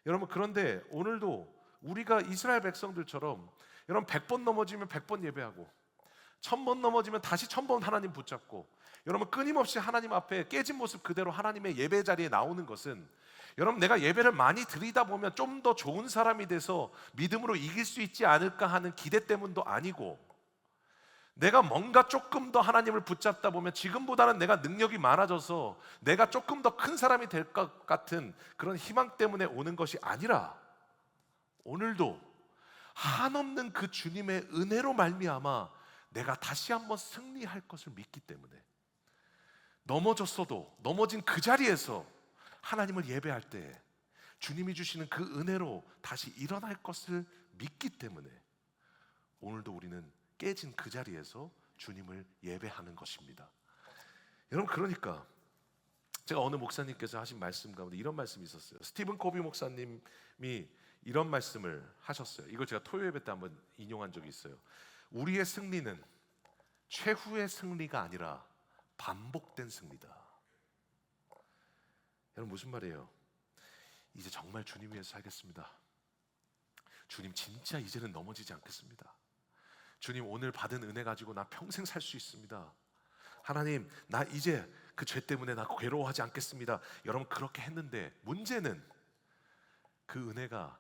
여러분 그런데 오늘도 우리가 이스라엘 백성들처럼 여러분 100번 넘어지면 100번 예배하고 1000번 넘어지면 다시 1000번 하나님 붙잡고, 여러분 끊임없이 하나님 앞에 깨진 모습 그대로 하나님의 예배 자리에 나오는 것은, 여러분 내가 예배를 많이 드리다 보면 좀 더 좋은 사람이 돼서 믿음으로 이길 수 있지 않을까 하는 기대 때문도 아니고, 내가 뭔가 조금 더 하나님을 붙잡다 보면 지금보다는 내가 능력이 많아져서 내가 조금 더 큰 사람이 될 것 같은 그런 희망 때문에 오는 것이 아니라, 오늘도 한없는 그 주님의 은혜로 말미암아 내가 다시 한번 승리할 것을 믿기 때문에, 넘어졌어도 넘어진 그 자리에서 하나님을 예배할 때 주님이 주시는 그 은혜로 다시 일어날 것을 믿기 때문에 오늘도 우리는 깨진 그 자리에서 주님을 예배하는 것입니다. 여러분 그러니까 제가 어느 목사님께서 하신 말씀 가운데 이런 말씀이 있었어요. 스티븐 코비 목사님이 이런 말씀을 하셨어요. 이걸 제가 토요 예배 때 한번 인용한 적이 있어요. 우리의 승리는 최후의 승리가 아니라 반복된 승리다. 여러분 무슨 말이에요? 이제 정말 주님 위해서 살겠습니다. 주님 진짜 이제는 넘어지지 않겠습니다. 주님 오늘 받은 은혜 가지고 나 평생 살 수 있습니다. 하나님 나 이제 그 죄 때문에 나 괴로워하지 않겠습니다. 여러분 그렇게 했는데 문제는 그 은혜가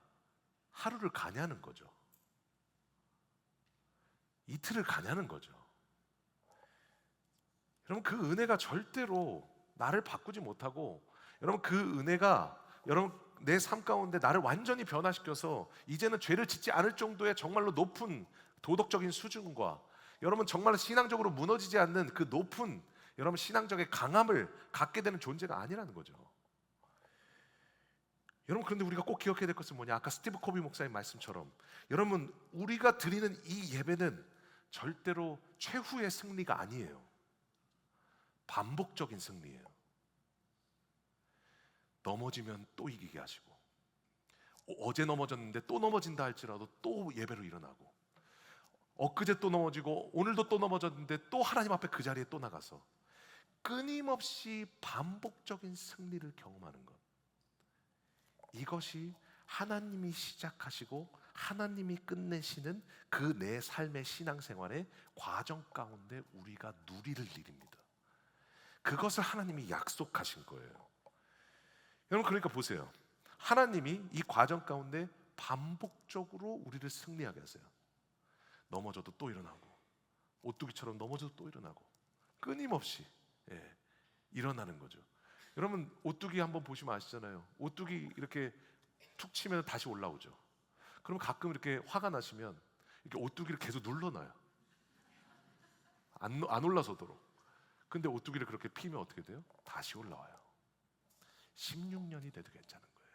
하루를 가냐는 거죠. 이틀을 가냐는 거죠. 여러분 그 은혜가 절대로 나를 바꾸지 못하고, 여러분 그 은혜가 여러분 내 삶 가운데 나를 완전히 변화시켜서 이제는 죄를 짓지 않을 정도의 정말로 높은 도덕적인 수준과 여러분 정말 신앙적으로 무너지지 않는 그 높은 여러분 신앙적인 강함을 갖게 되는 존재가 아니라는 거죠. 여러분 그런데 우리가 꼭 기억해야 될 것은 뭐냐? 아까 스티브 코비 목사님 말씀처럼 여러분 우리가 드리는 이 예배는 절대로 최후의 승리가 아니에요. 반복적인 승리예요. 넘어지면 또 이기게 하시고, 어제 넘어졌는데 또 넘어진다 할지라도 또 예배로 일어나고, 엊그제 또 넘어지고 오늘도 또 넘어졌는데 또 하나님 앞에 그 자리에 또 나가서 끊임없이 반복적인 승리를 경험하는 것, 이것이 하나님이 시작하시고 하나님이 끝내시는 그 내 삶의 신앙생활의 과정 가운데 우리가 누리를 일입니다. 그것을 하나님이 약속하신 거예요. 여러분 그러니까 보세요. 하나님이 이 과정 가운데 반복적으로 우리를 승리하게 하세요. 넘어져도 또 일어나고, 오뚜기처럼 넘어져도 또 일어나고, 끊임없이 일어나는 거죠. 여러분 오뚜기 한번 보시면 아시잖아요. 오뚜기 이렇게 툭 치면 다시 올라오죠. 그럼 가끔 이렇게 화가 나시면 이렇게 오뚜기를 계속 눌러놔요. 안 올라서도록. 근데 오뚜기를 그렇게 피면 어떻게 돼요? 다시 올라와요. 16년이 돼도 괜찮은 거예요.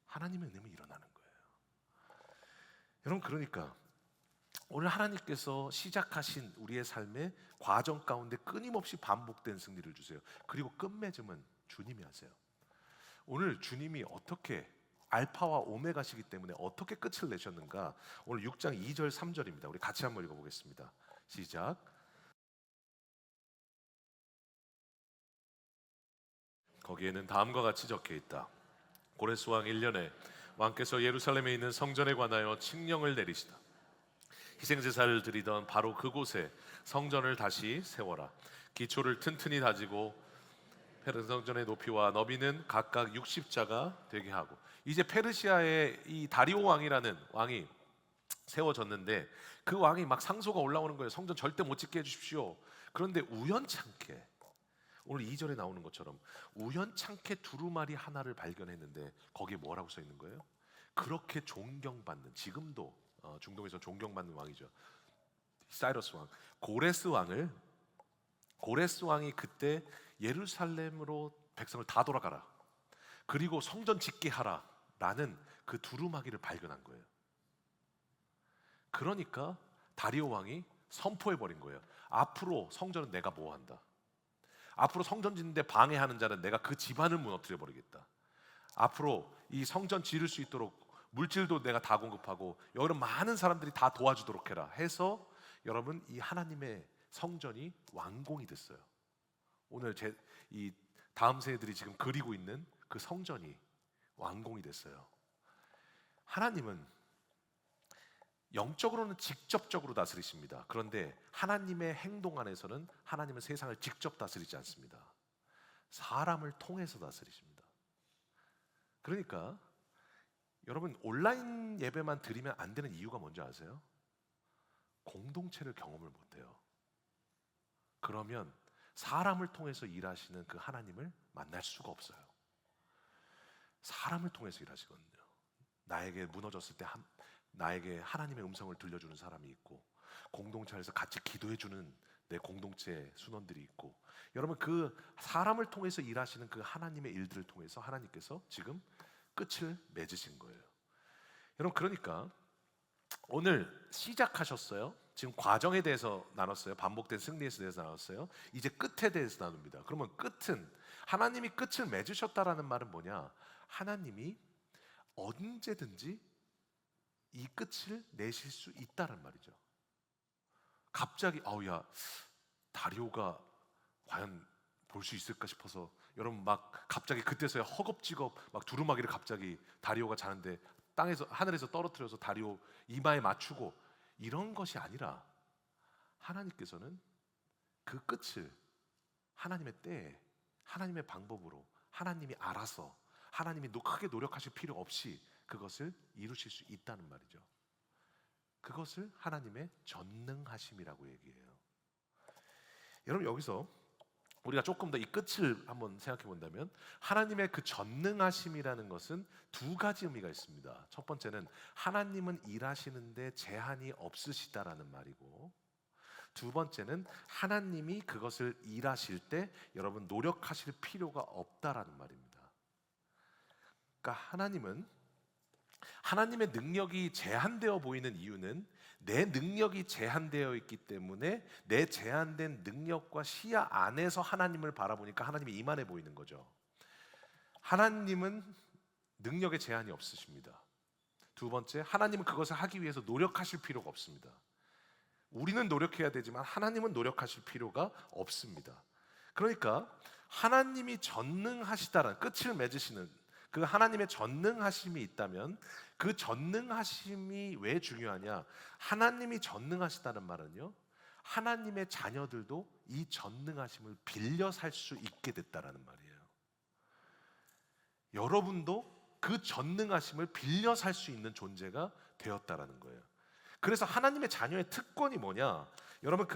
하나님의 은혜는 일어나는 거예요. 여러분 그러니까 오늘 하나님께서 시작하신 우리의 삶의 과정 가운데 끊임없이 반복된 승리를 주세요. 그리고 끝맺음은 주님이 하세요. 오늘 주님이 어떻게 알파와 오메가시기 때문에 어떻게 끝을 내셨는가? 오늘 6장 2절 3절입니다. 우리 같이 한번 읽어보겠습니다. 시작. 거기에는 다음과 같이 적혀 있다. 고레스 왕 1년에 왕께서 예루살렘에 있는 성전에 관하여 칙령을 내리시다. 희생제사를 드리던 바로 그곳에 성전을 다시 세워라. 기초를 튼튼히 다지고 성전의 높이와 너비는 각각 60자가 되게 하고. 이제 페르시아의 이 다리오 왕이라는 왕이 세워졌는데 그 왕이 막 상소가 올라오는 거예요. 성전 절대 못 짓게 해주십시오. 그런데 우연찮게 오늘 2절에 나오는 것처럼 우연찮게 두루마리 하나를 발견했는데 거기에 뭐라고 써 있는 거예요? 그렇게 존경받는, 지금도 중동에서 존경받는 왕이죠. 사이러스 왕, 고레스 왕이 그때 예루살렘으로 백성을 다 돌아가라, 그리고 성전 짓게 하라 라는 그 두루마기를 발견한 거예요. 그러니까 다리오 왕이 선포해 버린 거예요. 앞으로 성전은 내가 보호한다. 앞으로 성전 짓는데 방해하는 자는 내가 그 집안을 무너뜨려 버리겠다. 앞으로 이 성전 지을 수 있도록 물질도 내가 다 공급하고 여러분 많은 사람들이 다 도와주도록 해라 해서 여러분 이 하나님의 성전이 완공이 됐어요. 오늘 이 다음 세대들이 지금 그리고 있는 그 성전이 완공이 됐어요. 하나님은 영적으로는 직접적으로 다스리십니다. 그런데 하나님의 행동 안에서는 하나님은 세상을 직접 다스리지 않습니다. 사람을 통해서 다스리십니다. 그러니까 여러분 온라인 예배만 드리면 안 되는 이유가 뭔지 아세요? 공동체를 경험을 못해요. 그러면 사람을 통해서 일하시는 그 하나님을 만날 수가 없어요. 사람을 통해서 일하시거든요. 나에게 무너졌을 때 나에게 하나님의 음성을 들려주는 사람이 있고, 공동체에서 같이 기도해주는 내 공동체 순원들이 있고, 여러분 그 사람을 통해서 일하시는 그 하나님의 일들을 통해서 하나님께서 지금 끝을 맺으신 거예요. 여러분 그러니까 오늘 시작하셨어요. 지금 과정에 대해서 나눴어요. 반복된 승리에 대해서 나눴어요. 이제 끝에 대해서 나눕니다. 그러면 끝은, 하나님이 끝을 맺으셨다라는 말은 뭐냐? 하나님이 언제든지 이 끝을 내실 수 있다란 말이죠. 갑자기 야 다리오가 과연 볼 수 있을까 싶어서 여러분 막 갑자기 그때서야 허겁지겁 막 두루마기를 갑자기 다리오가 자는데 땅에서 하늘에서 떨어뜨려서 다리오 이마에 맞추고 이런 것이 아니라 하나님께서는 그 끝을 하나님의 때에 하나님의 방법으로 하나님이 알아서 하나님이 크게 노력하실 필요 없이 그것을 이루실 수 있다는 말이죠. 그것을 하나님의 전능하심이라고 얘기해요. 여러분 여기서 우리가 조금 더 이 끝을 한번 생각해 본다면 하나님의 그 전능하심이라는 것은 두 가지 의미가 있습니다. 첫 번째는 하나님은 일하시는데 제한이 없으시다라는 말이고, 두 번째는 하나님이 그것을 일하실 때 여러분 노력하실 필요가 없다라는 말입니다. 그러니까 하나님의 능력이 제한되어 보이는 이유는 내 능력이 제한되어 있기 때문에 내 제한된 능력과 시야 안에서 하나님을 바라보니까 하나님이 이만해 보이는 거죠. 하나님은 능력에 제한이 없으십니다. 두 번째, 하나님은 그것을 하기 위해서 노력하실 필요가 없습니다. 우리는 노력해야 되지만 하나님은 노력하실 필요가 없습니다. 그러니까 하나님이 전능하시다라는 끝을 맺으시는 그 하나님의 전능하심이 있다면 그 전능하심이 왜 중요하냐? 하나님이 전능하시다는 말은요, 하나님의 자녀들도 이 전능하심을 빌려 살 수 있게 됐다라는 말이에요. 여러분도 그 전능하심을 빌려 살 수 있는 존재가 되었다라는 거예요. 그래서 하나님의 자녀의 특권이 뭐냐? 여러분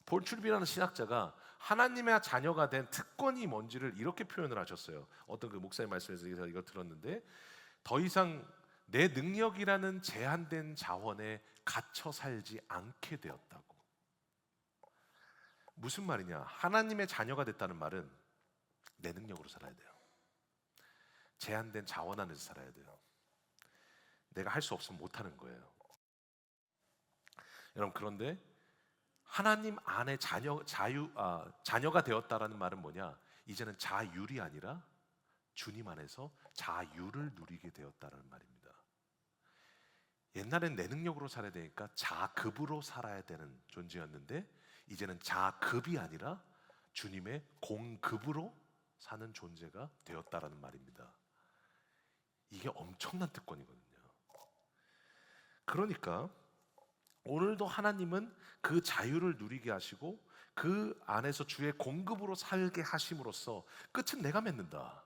볼 출비라는 신학자가 하나님의 자녀가 된 특권이 뭔지를 이렇게 표현을 하셨어요. 어떤 그 목사님 말씀에서 제가 이걸 들었는데, 더 이상 내 능력이라는 제한된 자원에 갇혀 살지 않게 되었다고. 무슨 말이냐? 하나님의 자녀가 됐다는 말은 내 능력으로 살아야 돼요. 제한된 자원 안에서 살아야 돼요. 내가 할 수 없으면 못하는 거예요. 여러분, 그런데 하나님 안에 자녀가 되었다라는 말은 뭐냐? 이제는 자율이 아니라 주님 안에서 자유를 누리게 되었다라는 말입니다. 옛날엔 내 능력으로 살아야 되니까 자급으로 살아야 되는 존재였는데 이제는 자급이 아니라 주님의 공급으로 사는 존재가 되었다라는 말입니다. 이게 엄청난 특권이거든요. 그러니까 오늘도 하나님은 그 자유를 누리게 하시고 그 안에서 주의 공급으로 살게 하심으로써 끝은 내가 맺는다.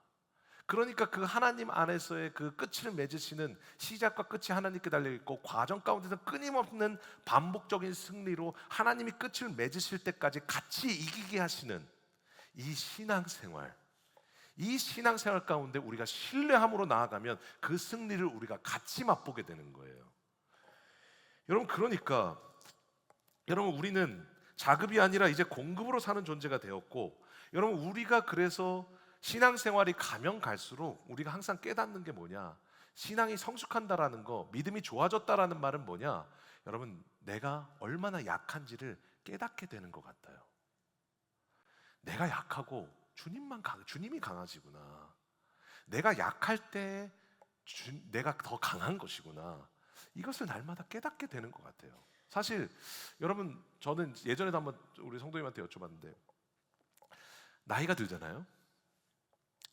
그러니까 그 하나님 안에서의 그 끝을 맺으시는 시작과 끝이 하나님께 달려있고 과정 가운데서 끊임없는 반복적인 승리로 하나님이 끝을 맺으실 때까지 같이 이기게 하시는 이 신앙생활, 이 신앙생활 가운데 우리가 신뢰함으로 나아가면 그 승리를 우리가 같이 맛보게 되는 거예요. 여러분, 그러니까 여러분, 우리는 자급이 아니라 이제 공급으로 사는 존재가 되었고, 여러분, 우리가 그래서 신앙생활이 가면 갈수록 우리가 항상 깨닫는 게 뭐냐? 신앙이 성숙한다라는 거, 믿음이 좋아졌다라는 말은 뭐냐? 여러분, 내가 얼마나 약한지를 깨닫게 되는 것 같아요. 내가 약하고 주님이 강하시구나. 내가 약할 때 내가 더 강한 것이구나. 이것을 날마다 깨닫게 되는 것 같아요. 사실 여러분, 저는 예전에도 한번 우리 성도님한테 여쭤봤는데, 나이가 들잖아요.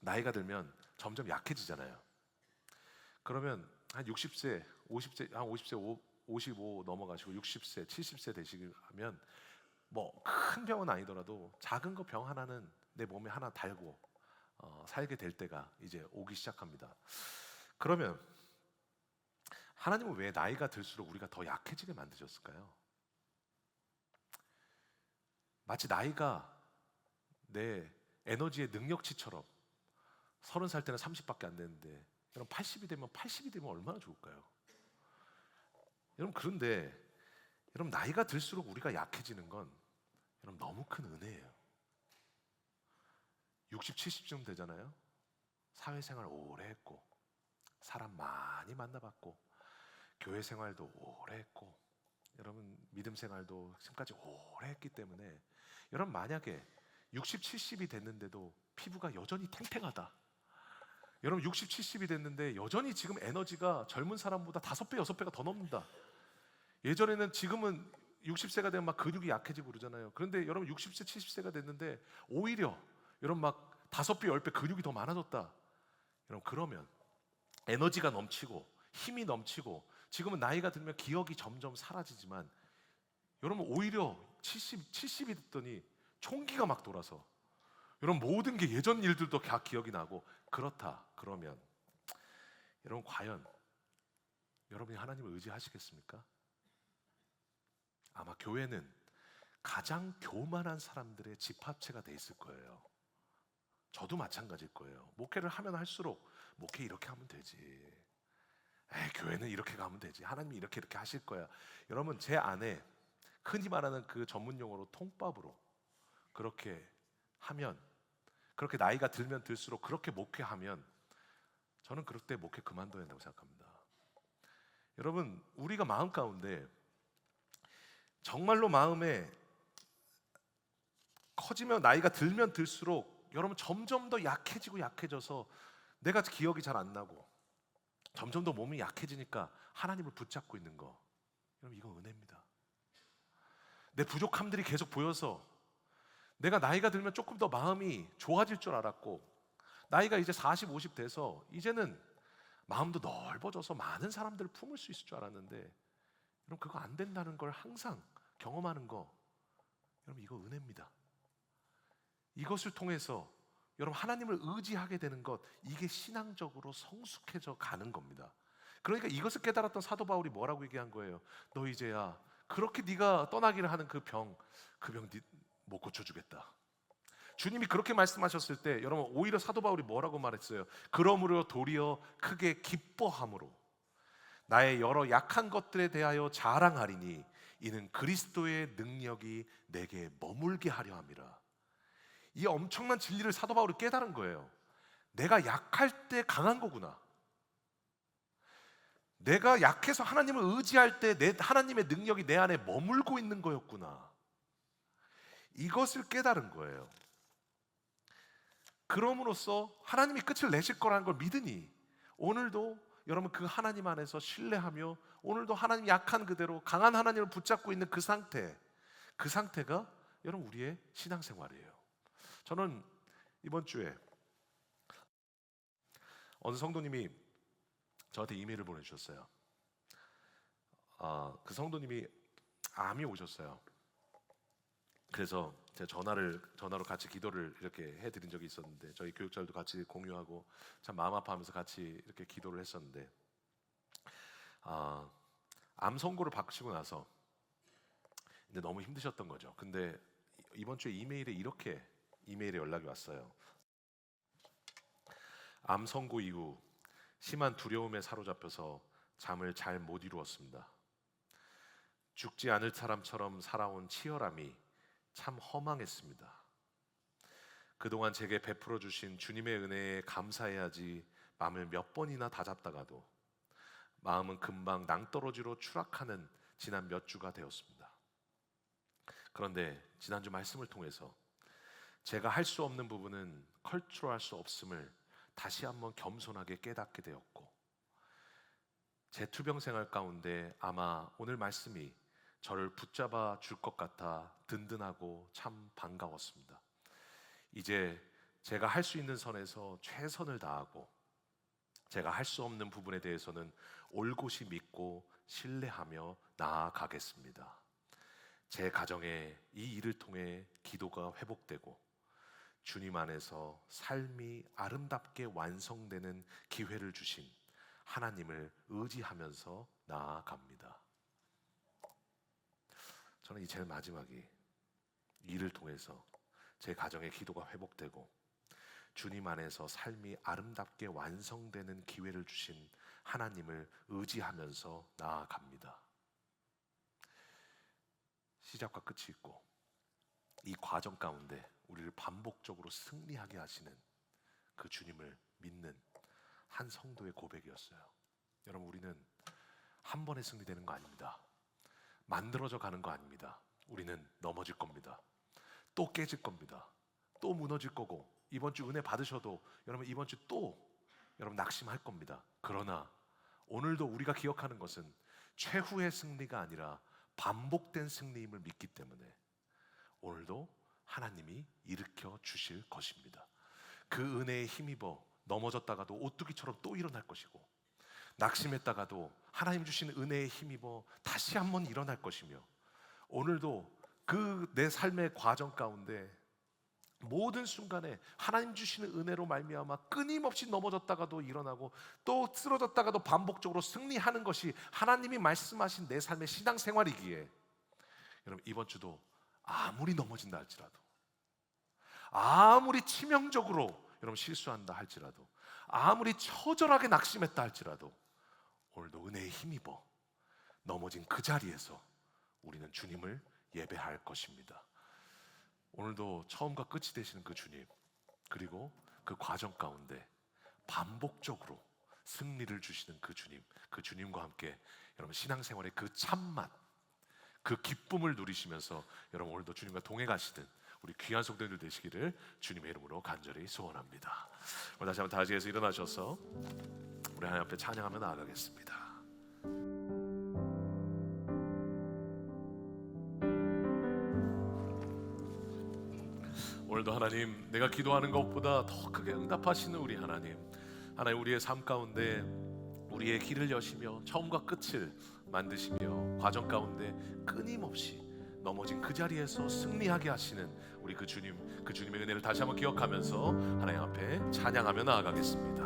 나이가 들면 점점 약해지잖아요. 그러면 한 60세, 50세, 한 50세, 55 넘어가시고 60세, 70세 되시면 뭐 큰 병은 아니더라도 작은 거 병 하나는 내 몸에 하나 달고 살게 될 때가 이제 오기 시작합니다. 그러면 하나님은 왜 나이가 들수록 우리가 더 약해지게 만드셨을까요? 마치 나이가 내 에너지의 능력치처럼 30살 때는 30밖에 안 되는데 여러분 80이 되면 얼마나 좋을까요? 여러분, 그런데 여러분, 나이가 들수록 우리가 약해지는 건 여러분 너무 큰 은혜예요. 60, 70쯤 되잖아요. 사회생활 오래 했고 사람 많이 만나봤고 교회 생활도 오래 했고 여러분 믿음 생활도 지금까지 오래 했기 때문에 여러분, 만약에 60, 70이 됐는데도 피부가 여전히 탱탱하다. 여러분 60, 70이 됐는데 여전히 지금 에너지가 젊은 사람보다 5배, 6배가 더 넘는다. 예전에는 지금은 60세가 되면 막 근육이 약해지고 그러잖아요. 그런데 여러분 60세, 70세가 됐는데 오히려 여러분 막 5배, 10배 근육이 더 많아졌다. 여러분 그러면 에너지가 넘치고 힘이 넘치고 지금은 나이가 들면 기억이 점점 사라지지만 여러분 오히려 70이 됐더니 총기가 막 돌아서 여러분 모든 게 예전 일들도 다 기억이 나고 그렇다. 그러면 여러분 과연 여러분이 하나님을 의지하시겠습니까? 아마 교회는 가장 교만한 사람들의 집합체가 돼 있을 거예요. 저도 마찬가지일 거예요. 목회를 하면 할수록 목회 이렇게 하면 되지. 에이, 교회는 이렇게 가면 되지. 하나님이 이렇게 하실 거야. 여러분 제 안에 흔히 말하는 그 전문 용어로 통밥으로 그렇게 하면 그렇게 나이가 들면 들수록 그렇게 목회하면 저는 그럴 때 목회 그만둬야 된다고 생각합니다. 여러분 우리가 마음 가운데 정말로 마음에 커지면 나이가 들면 들수록 여러분 점점 더 약해지고 약해져서 내가 기억이 잘 안 나고 점점 더 몸이 약해지니까 하나님을 붙잡고 있는 거 여러분 이건 은혜입니다. 내 부족함들이 계속 보여서 내가 나이가 들면 조금 더 마음이 좋아질 줄 알았고 나이가 이제 40, 50 돼서 이제는 마음도 넓어져서 많은 사람들을 품을 수 있을 줄 알았는데 여러분 그거 안 된다는 걸 항상 경험하는 거 여러분 이거 은혜입니다. 이것을 통해서 여러분 하나님을 의지하게 되는 것 이게 신앙적으로 성숙해져 가는 겁니다. 그러니까 이것을 깨달았던 사도 바울이 뭐라고 얘기한 거예요? 너 이제야 그렇게 네가 떠나기를 하는 그 병 못 고쳐주겠다. 주님이 그렇게 말씀하셨을 때 여러분 오히려 사도 바울이 뭐라고 말했어요? 그러므로 도리어 크게 기뻐함으로 나의 여러 약한 것들에 대하여 자랑하리니 이는 그리스도의 능력이 내게 머물게 하려 함이라. 이 엄청난 진리를 사도 바울이 깨달은 거예요. 내가 약할 때 강한 거구나. 내가 약해서 하나님을 의지할 때 하나님의 능력이 내 안에 머물고 있는 거였구나. 이것을 깨달은 거예요. 그럼으로써 하나님이 끝을 내실 거라는 걸 믿으니 오늘도 여러분 그 하나님 안에서 신뢰하며 오늘도 하나님 약한 그대로 강한 하나님을 붙잡고 있는 그 상태가 여러분 우리의 신앙생활이에요. 저는 이번 주에 어느 성도님이 저한테 이메일을 보내주셨어요. 그 성도님이 암이 오셨어요. 그래서 제가 전화로 같이 기도를 이렇게 해드린 적이 있었는데 저희 교육자들도 같이 공유하고 참 마음 아파하면서 같이 이렇게 기도를 했었는데 암 선고를 받으시고 나서 근데 너무 힘드셨던 거죠. 근데 이번 주에 이메일에 연락이 왔어요. 암 선고 이후 심한 두려움에 사로잡혀서 잠을 잘 못 이루었습니다. 죽지 않을 사람처럼 살아온 치열함이 참 허망했습니다. 그동안 제게 베풀어 주신 주님의 은혜에 감사해야지 마음을 몇 번이나 다잡다가도 마음은 금방 낭떠러지로 추락하는 지난 몇 주가 되었습니다. 그런데 지난주 말씀을 통해서 제가 할 수 없는 부분은 컨트롤할 수 없음을 다시 한번 겸손하게 깨닫게 되었고 제 투병 생활 가운데 아마 오늘 말씀이 저를 붙잡아 줄 것 같아 든든하고 참 반가웠습니다. 이제 제가 할 수 있는 선에서 최선을 다하고 제가 할 수 없는 부분에 대해서는 올곧이 믿고 신뢰하며 나아가겠습니다. 제 가정에 이 일을 통해 기도가 회복되고 주님 안에서 삶이 아름답게 완성되는 기회를 주신 하나님을 의지하면서 나아갑니다. 저는 이 제일 마지막이 이 일을 통해서 제 가정의 기도가 회복되고 주님 안에서 삶이 아름답게 완성되는 기회를 주신 하나님을 의지하면서 나아갑니다. 시작과 끝이 있고 이 과정 가운데 우리를 반복적으로 승리하게 하시는 그 주님을 믿는 한 성도의 고백이었어요. 여러분 우리는 한 번에 승리되는 거 아닙니다. 만들어져 가는 거 아닙니다. 우리는 넘어질 겁니다. 또 깨질 겁니다. 또 무너질 거고 이번 주 은혜 받으셔도 여러분 이번 주 또 여러분 낙심할 겁니다. 그러나 오늘도 우리가 기억하는 것은 최후의 승리가 아니라 반복된 승리임을 믿기 때문에 오늘도 하나님이 일으켜 주실 것입니다. 그 은혜에 힘입어 넘어졌다가도 오뚜기처럼 또 일어날 것이고, 낙심했다가도 하나님 주신 은혜에 힘입어 다시 한번 일어날 것이며, 오늘도 그 내 삶의 과정 가운데 모든 순간에 하나님 주시는 은혜로 말미암아 끊임없이 넘어졌다가도 일어나고 또 쓰러졌다가도 반복적으로 승리하는 것이 하나님이 말씀하신 내 삶의 신앙생활이기에, 여러분 이번 주도 아무리 넘어진다 할지라도, 아무리 치명적으로 여러분 실수한다 할지라도, 아무리 처절하게 낙심했다 할지라도 오늘도 은혜에 힘입어 넘어진 그 자리에서 우리는 주님을 예배할 것입니다. 오늘도 처음과 끝이 되시는 그 주님, 그리고 그 과정 가운데 반복적으로 승리를 주시는 그 주님, 그 주님과 함께 여러분 신앙생활의 그 참맛, 그 기쁨을 누리시면서 여러분 오늘도 주님과 동행 가시는 우리 귀한 성도님들 되시기를 주님의 이름으로 간절히 소원합니다. 오늘 다시 한번 다 자리에서 일어나셔서 우리 하나님 앞에 찬양하며 나아가겠습니다. 오늘도 하나님, 내가 기도하는 것보다 더 크게 응답하시는 우리 하나님, 하나님 우리의 삶 가운데 우리의 길을 여시며 처음과 끝을 만드시며 과정 가운데 끊임없이 넘어진 그 자리에서 승리하게 하시는 우리 그 주님, 그 주님의 은혜를 다시 한번 기억하면서 하나님 앞에 찬양하며 나아가겠습니다.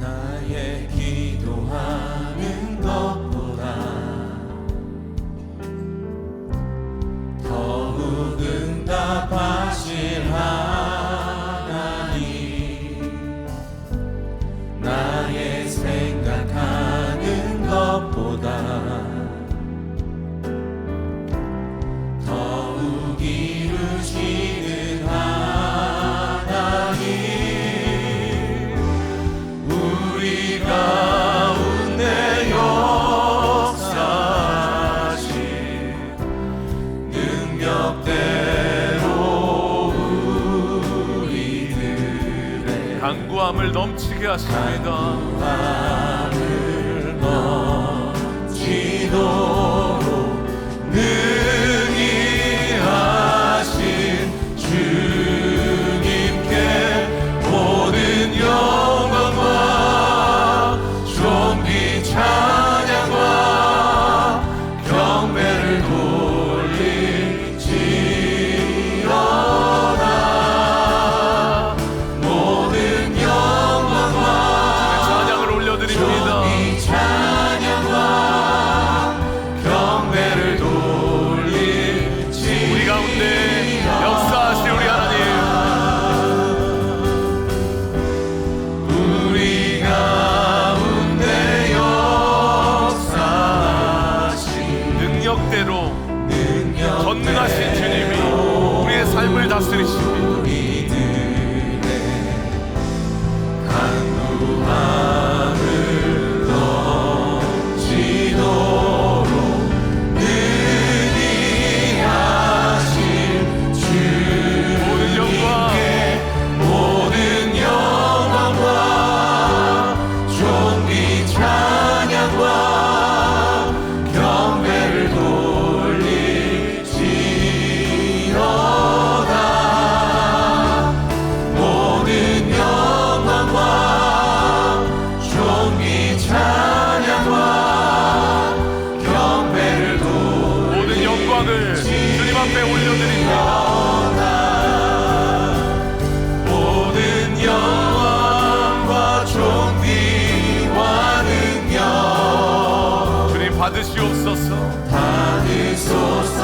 나의 기도하는 것보다 더욱 응답하실 하나님, 나의 생각하는 것보다 더욱 이루시는 하나님, 우리 가운데 역사하신 능력대로 우리들의 간구함을 넘치게 하십니다. 강구함을 넘치도록 능히 하신 주님께 모든 영광과 존귀 찬양과 경배를 돌릴지어다. 모든 영광과 찬양을 올려드립니다. 존귀 찬양과 경배를 돌릴지어다. 우리 가운데 역사하실 우리 하나님, 우리 가운데 역사하신 능력대로 전능하신 주님이 우리의 삶을 다스리십니다. 우리들의 간구함을 넘치도록 능히 하신 모든 영광, 모든 영광과 존귀 찬양과 경배를 돌릴지어다. 모든 영광과 존귀 찬양과 경배를 모든 영광을 주님 앞에 올려드립니다. 모든 영광과 존귀와 능력 주님 받으시옵소서. 받으소서,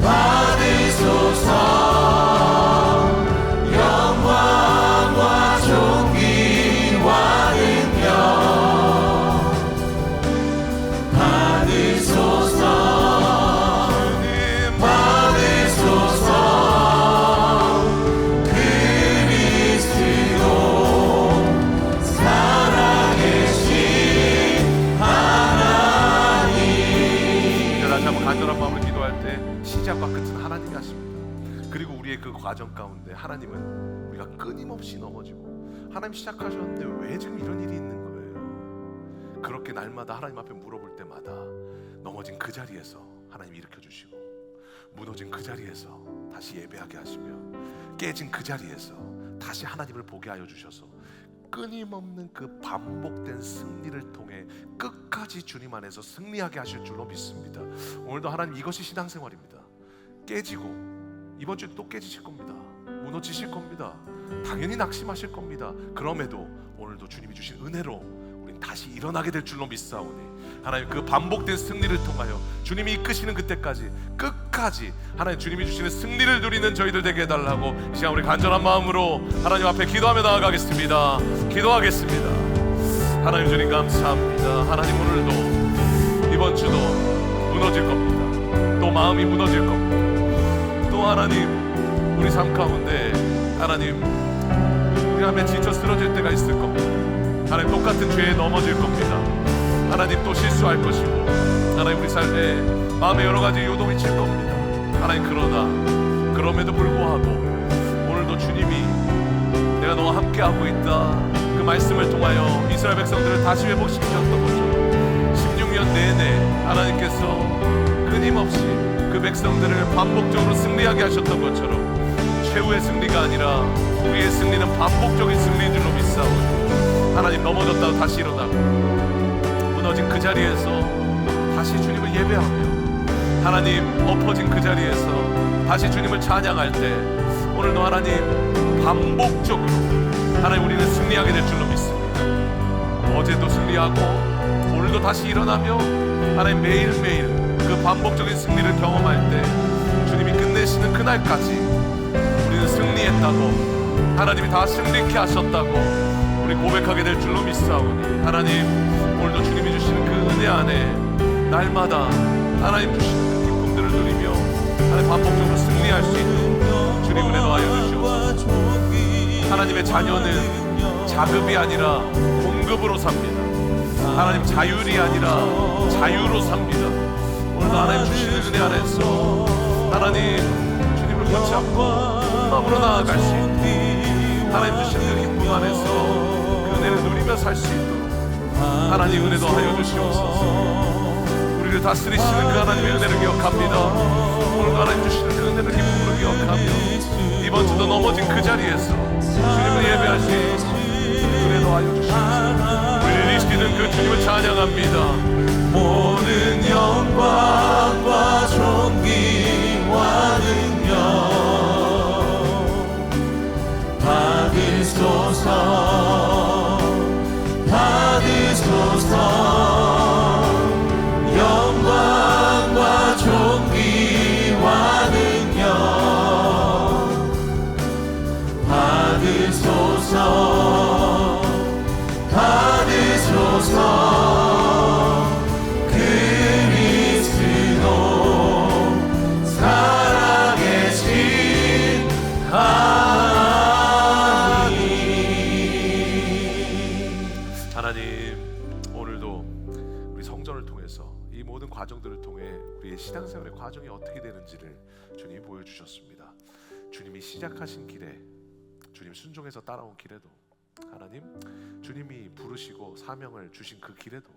받으소서. 영광과 존귀와 능력 받으소서, 받으소서. 그리스도 살아계신 하나님. 다시 한번 간절한 마음으로 기도할 때 시작과 끝은 하나님이 하십니다. 그리고 우리의 그 과정 가운데 하나님은 우리가 끊임없이 넘어지고, 하나님 시작하셨는데 왜 지금 이런 일이 있는 거예요? 그렇게 날마다 하나님 앞에 물어볼 때마다 넘어진 그 자리에서 하나님 일으켜 주시고, 무너진 그 자리에서 다시 예배하게 하시며, 깨진 그 자리에서 다시 하나님을 보게 하여 주셔서 끊임없는 그 반복된 승리를 통해 끝까지 주님 안에서 승리하게 하실 줄로 믿습니다. 오늘도 하나님, 이것이 신앙생활입니다. 깨지고 이번 주에 또 깨지실 겁니다. 무너지실 겁니다. 당연히 낙심하실 겁니다. 그럼에도 오늘도 주님이 주신 은혜로 우린 다시 일어나게 될 줄로 믿사오니, 하나님 그 반복된 승리를 통하여 주님이 이끄시는 그때까지 끝까지 하나님 주님이 주시는 승리를 누리는 저희들 되게 해달라고 이 시간 우리 간절한 마음으로 하나님 앞에 기도하며 나아가겠습니다. 기도하겠습니다. 하나님 주님 감사합니다. 하나님 오늘도 이번 주도 무너질 겁니다. 또 마음이 무너질 겁니다. 또 하나님 우리 삶 가운데 하나님 우리 함에 지쳐 쓰러질 때가 있을 겁니다. 하나님 똑같은 죄에 넘어질 겁니다. 하나님 또 실수할 것이고, 하나님 우리 삶에 마음에 여러 가지 요동이 칠 겁니다. 하나님 그럼에도 불구하고 오늘도 주님이 내가 너와 함께 하고 있다 그 말씀을 통하여 이스라엘 백성들을 다시 회복시키셨던 것처럼 16년 내내 하나님께서 끊임없이 그 백성들을 반복적으로 승리하게 하셨던 것처럼 최후의 승리가 아니라 우리의 승리는 반복적인 승리인 줄로 믿사오니, 하나님 넘어졌다가 다시 일어나고 무너진 그 자리에서 다시 주님을 예배하며, 하나님 엎어진 그 자리에서 다시 주님을 찬양할 때 오늘도 하나님 반복적으로 하나님 우리는 승리하게 될 줄로 믿습니다. 어제도 승리하고 오늘도 다시 일어나며 하나님 매일매일 그 반복적인 승리를 경험할 때 주님이 끝내시는 그날까지 우리는 승리했다고, 하나님이 다 승리케 하셨다고 우리 고백하게 될 줄로 믿사오니, 하나님 오늘도 주님이 주시는 그 은혜 안에 날마다 하나님 주시는 그 기쁨들을 누리며 하나님 반복적으로 승리할 수 있는 주님 은혜 더하여 주시옵소서. 하나님의 자녀는 자급이 아니라 공급으로 삽니다. 하나님 자율이 아니라 자유로 삽니다. 오늘도 하나님 주시는 은혜 안에서 하나님 주님을 붙잡고 마음으로 나아갈 수 있는, 하나님 주시는 그 기쁨 안에서 그 은혜를 누리며 살 수 있도록 하나님 은혜 더하여 주시옵소서. 우리를 다스리시는 그 하나님의 은혜를 기억합니다. 오늘도 하나님 주시는 그 은혜를 기쁨으로 기억하며 이번 주도 넘어진 그 자리에서 주님을 예배할 수 있도록 은혜 더하여 주시옵소서. 우리를 이시는 그 주님을 찬양합니다. 모든 영광과 존귀와 능력 받으소서, 받으소서. 영광과 존귀와 능력 받으소서, 받으소서. 과정들을 통해 우리의 신앙생활의 과정이 어떻게 되는지를 주님이 보여주셨습니다. 주님이 시작하신 길에, 주님 순종해서 따라온 길에도, 하나님 주님이 부르시고 사명을 주신 그 길에도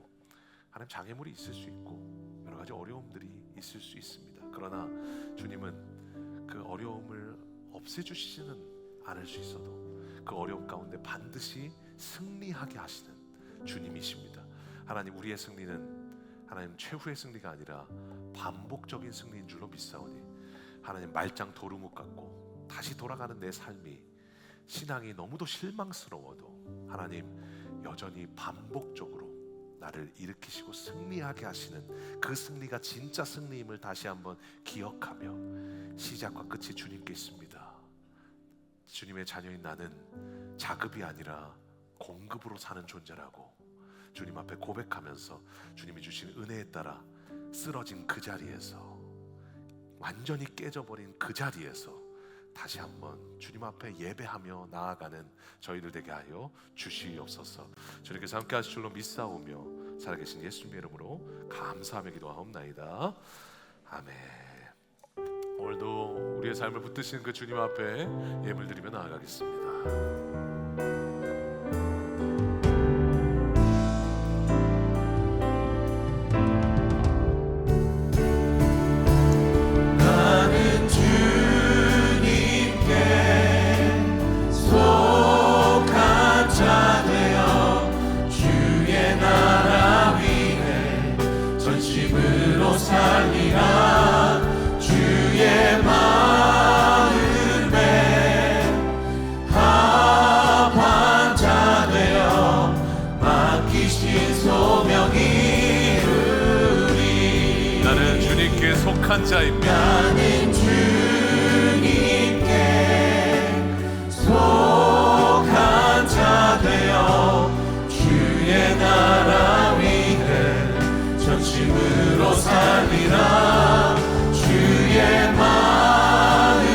하나님 장애물이 있을 수 있고 여러 가지 어려움들이 있을 수 있습니다. 그러나 주님은 그 어려움을 없애주시지는 않을 수 있어도 그 어려움 가운데 반드시 승리하게 하시는 주님이십니다. 하나님 우리의 승리는 하나님 최후의 승리가 아니라 반복적인 승리인 줄로 믿사오니, 하나님 말짱 도루묵 같고 다시 돌아가는 내 삶이 신앙이 너무도 실망스러워도 하나님 여전히 반복적으로 나를 일으키시고 승리하게 하시는 그 승리가 진짜 승리임을 다시 한번 기억하며 시작과 끝이 주님께 있습니다. 주님의 자녀인 나는 자급이 아니라 공급으로 사는 존재라고 주님 앞에 고백하면서 주님이 주신 은혜에 따라 쓰러진 그 자리에서, 완전히 깨져버린 그 자리에서 다시 한번 주님 앞에 예배하며 나아가는 저희들 되게 하여 주시옵소서. 주님께서 함께 하실 줄로 믿사오며 살아계신 예수님의 이름으로 감사하며 기도하옵나이다. 아멘. 오늘도 우리의 삶을 붙드시는 그 주님 앞에 예물 드리며 나아가겠습니다. 속한 자입니다. 나는 주님께 속한 자 되어 주의 나라 위해 전심으로 살리라. 주의 마음에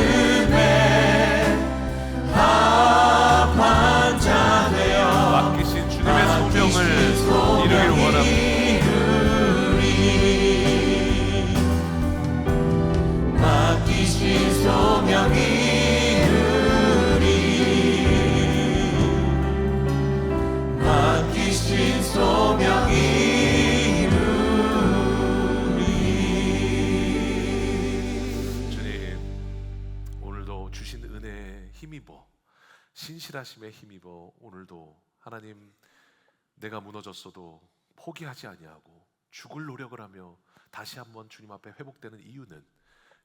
합한 자 되어 맡기신 주님의 소명을 이루기를 원합니다. 맡기신 소명이 이루리. 맡기신 소명이 이루리. 주님, 오늘도 주신 은혜에 힘입어 신실하심에 힘입어 오늘도 하나님, 내가 무너졌어도 포기하지 아니하고 죽을 노력을 하며 다시 한번 주님 앞에 회복되는 이유는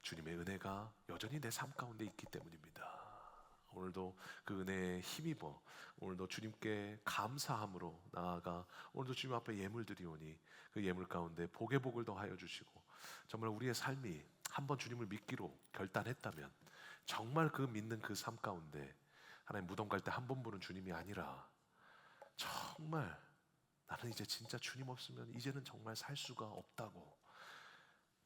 주님의 은혜가 여전히 내 삶 가운데 있기 때문입니다. 오늘도 그 은혜에 힘입어 오늘도 주님께 감사함으로 나아가 오늘도 주님 앞에 예물 드리오니 그 예물 가운데 복의 복을 더하여 주시고, 정말 우리의 삶이 한번 주님을 믿기로 결단했다면 정말 그 믿는 그 삶 가운데 하나님 무덤 갈 때 한 번 보는 주님이 아니라 정말 나는 이제 진짜 주님 없으면 이제는 정말 살 수가 없다고,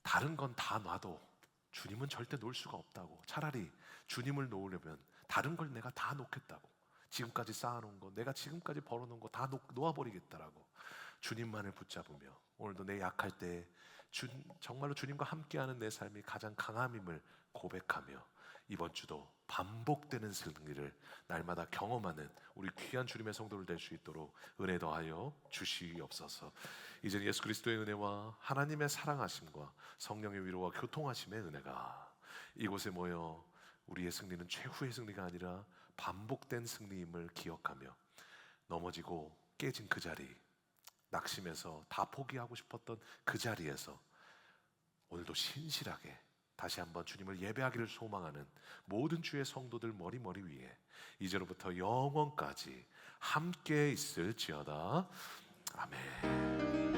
다른 건 다 놔도 주님은 절대 놓을 수가 없다고, 차라리 주님을 놓으려면 다른 걸 내가 다 놓겠다고, 지금까지 쌓아놓은 거, 내가 지금까지 벌어놓은 거 다 놓아버리겠다라고 주님만을 붙잡으며 오늘도 내 약할 때 정말로 주님과 함께하는 내 삶이 가장 강함임을 고백하며 이번 주도 반복되는 승리를 날마다 경험하는 우리 귀한 주님의 성도를 될 수 있도록 은혜 더하여 주시옵소서. 이제는 예수 그리스도의 은혜와 하나님의 사랑하심과 성령의 위로와 교통하심의 은혜가 이곳에 모여 우리의 승리는 최후의 승리가 아니라 반복된 승리임을 기억하며 넘어지고 깨진 그 자리, 낙심해서 다 포기하고 싶었던 그 자리에서 오늘도 신실하게 다시 한번 주님을 예배하기를 소망하는 모든 주의 성도들 머리 위에 이제로부터 영원까지 함께 있을지어다. 아멘.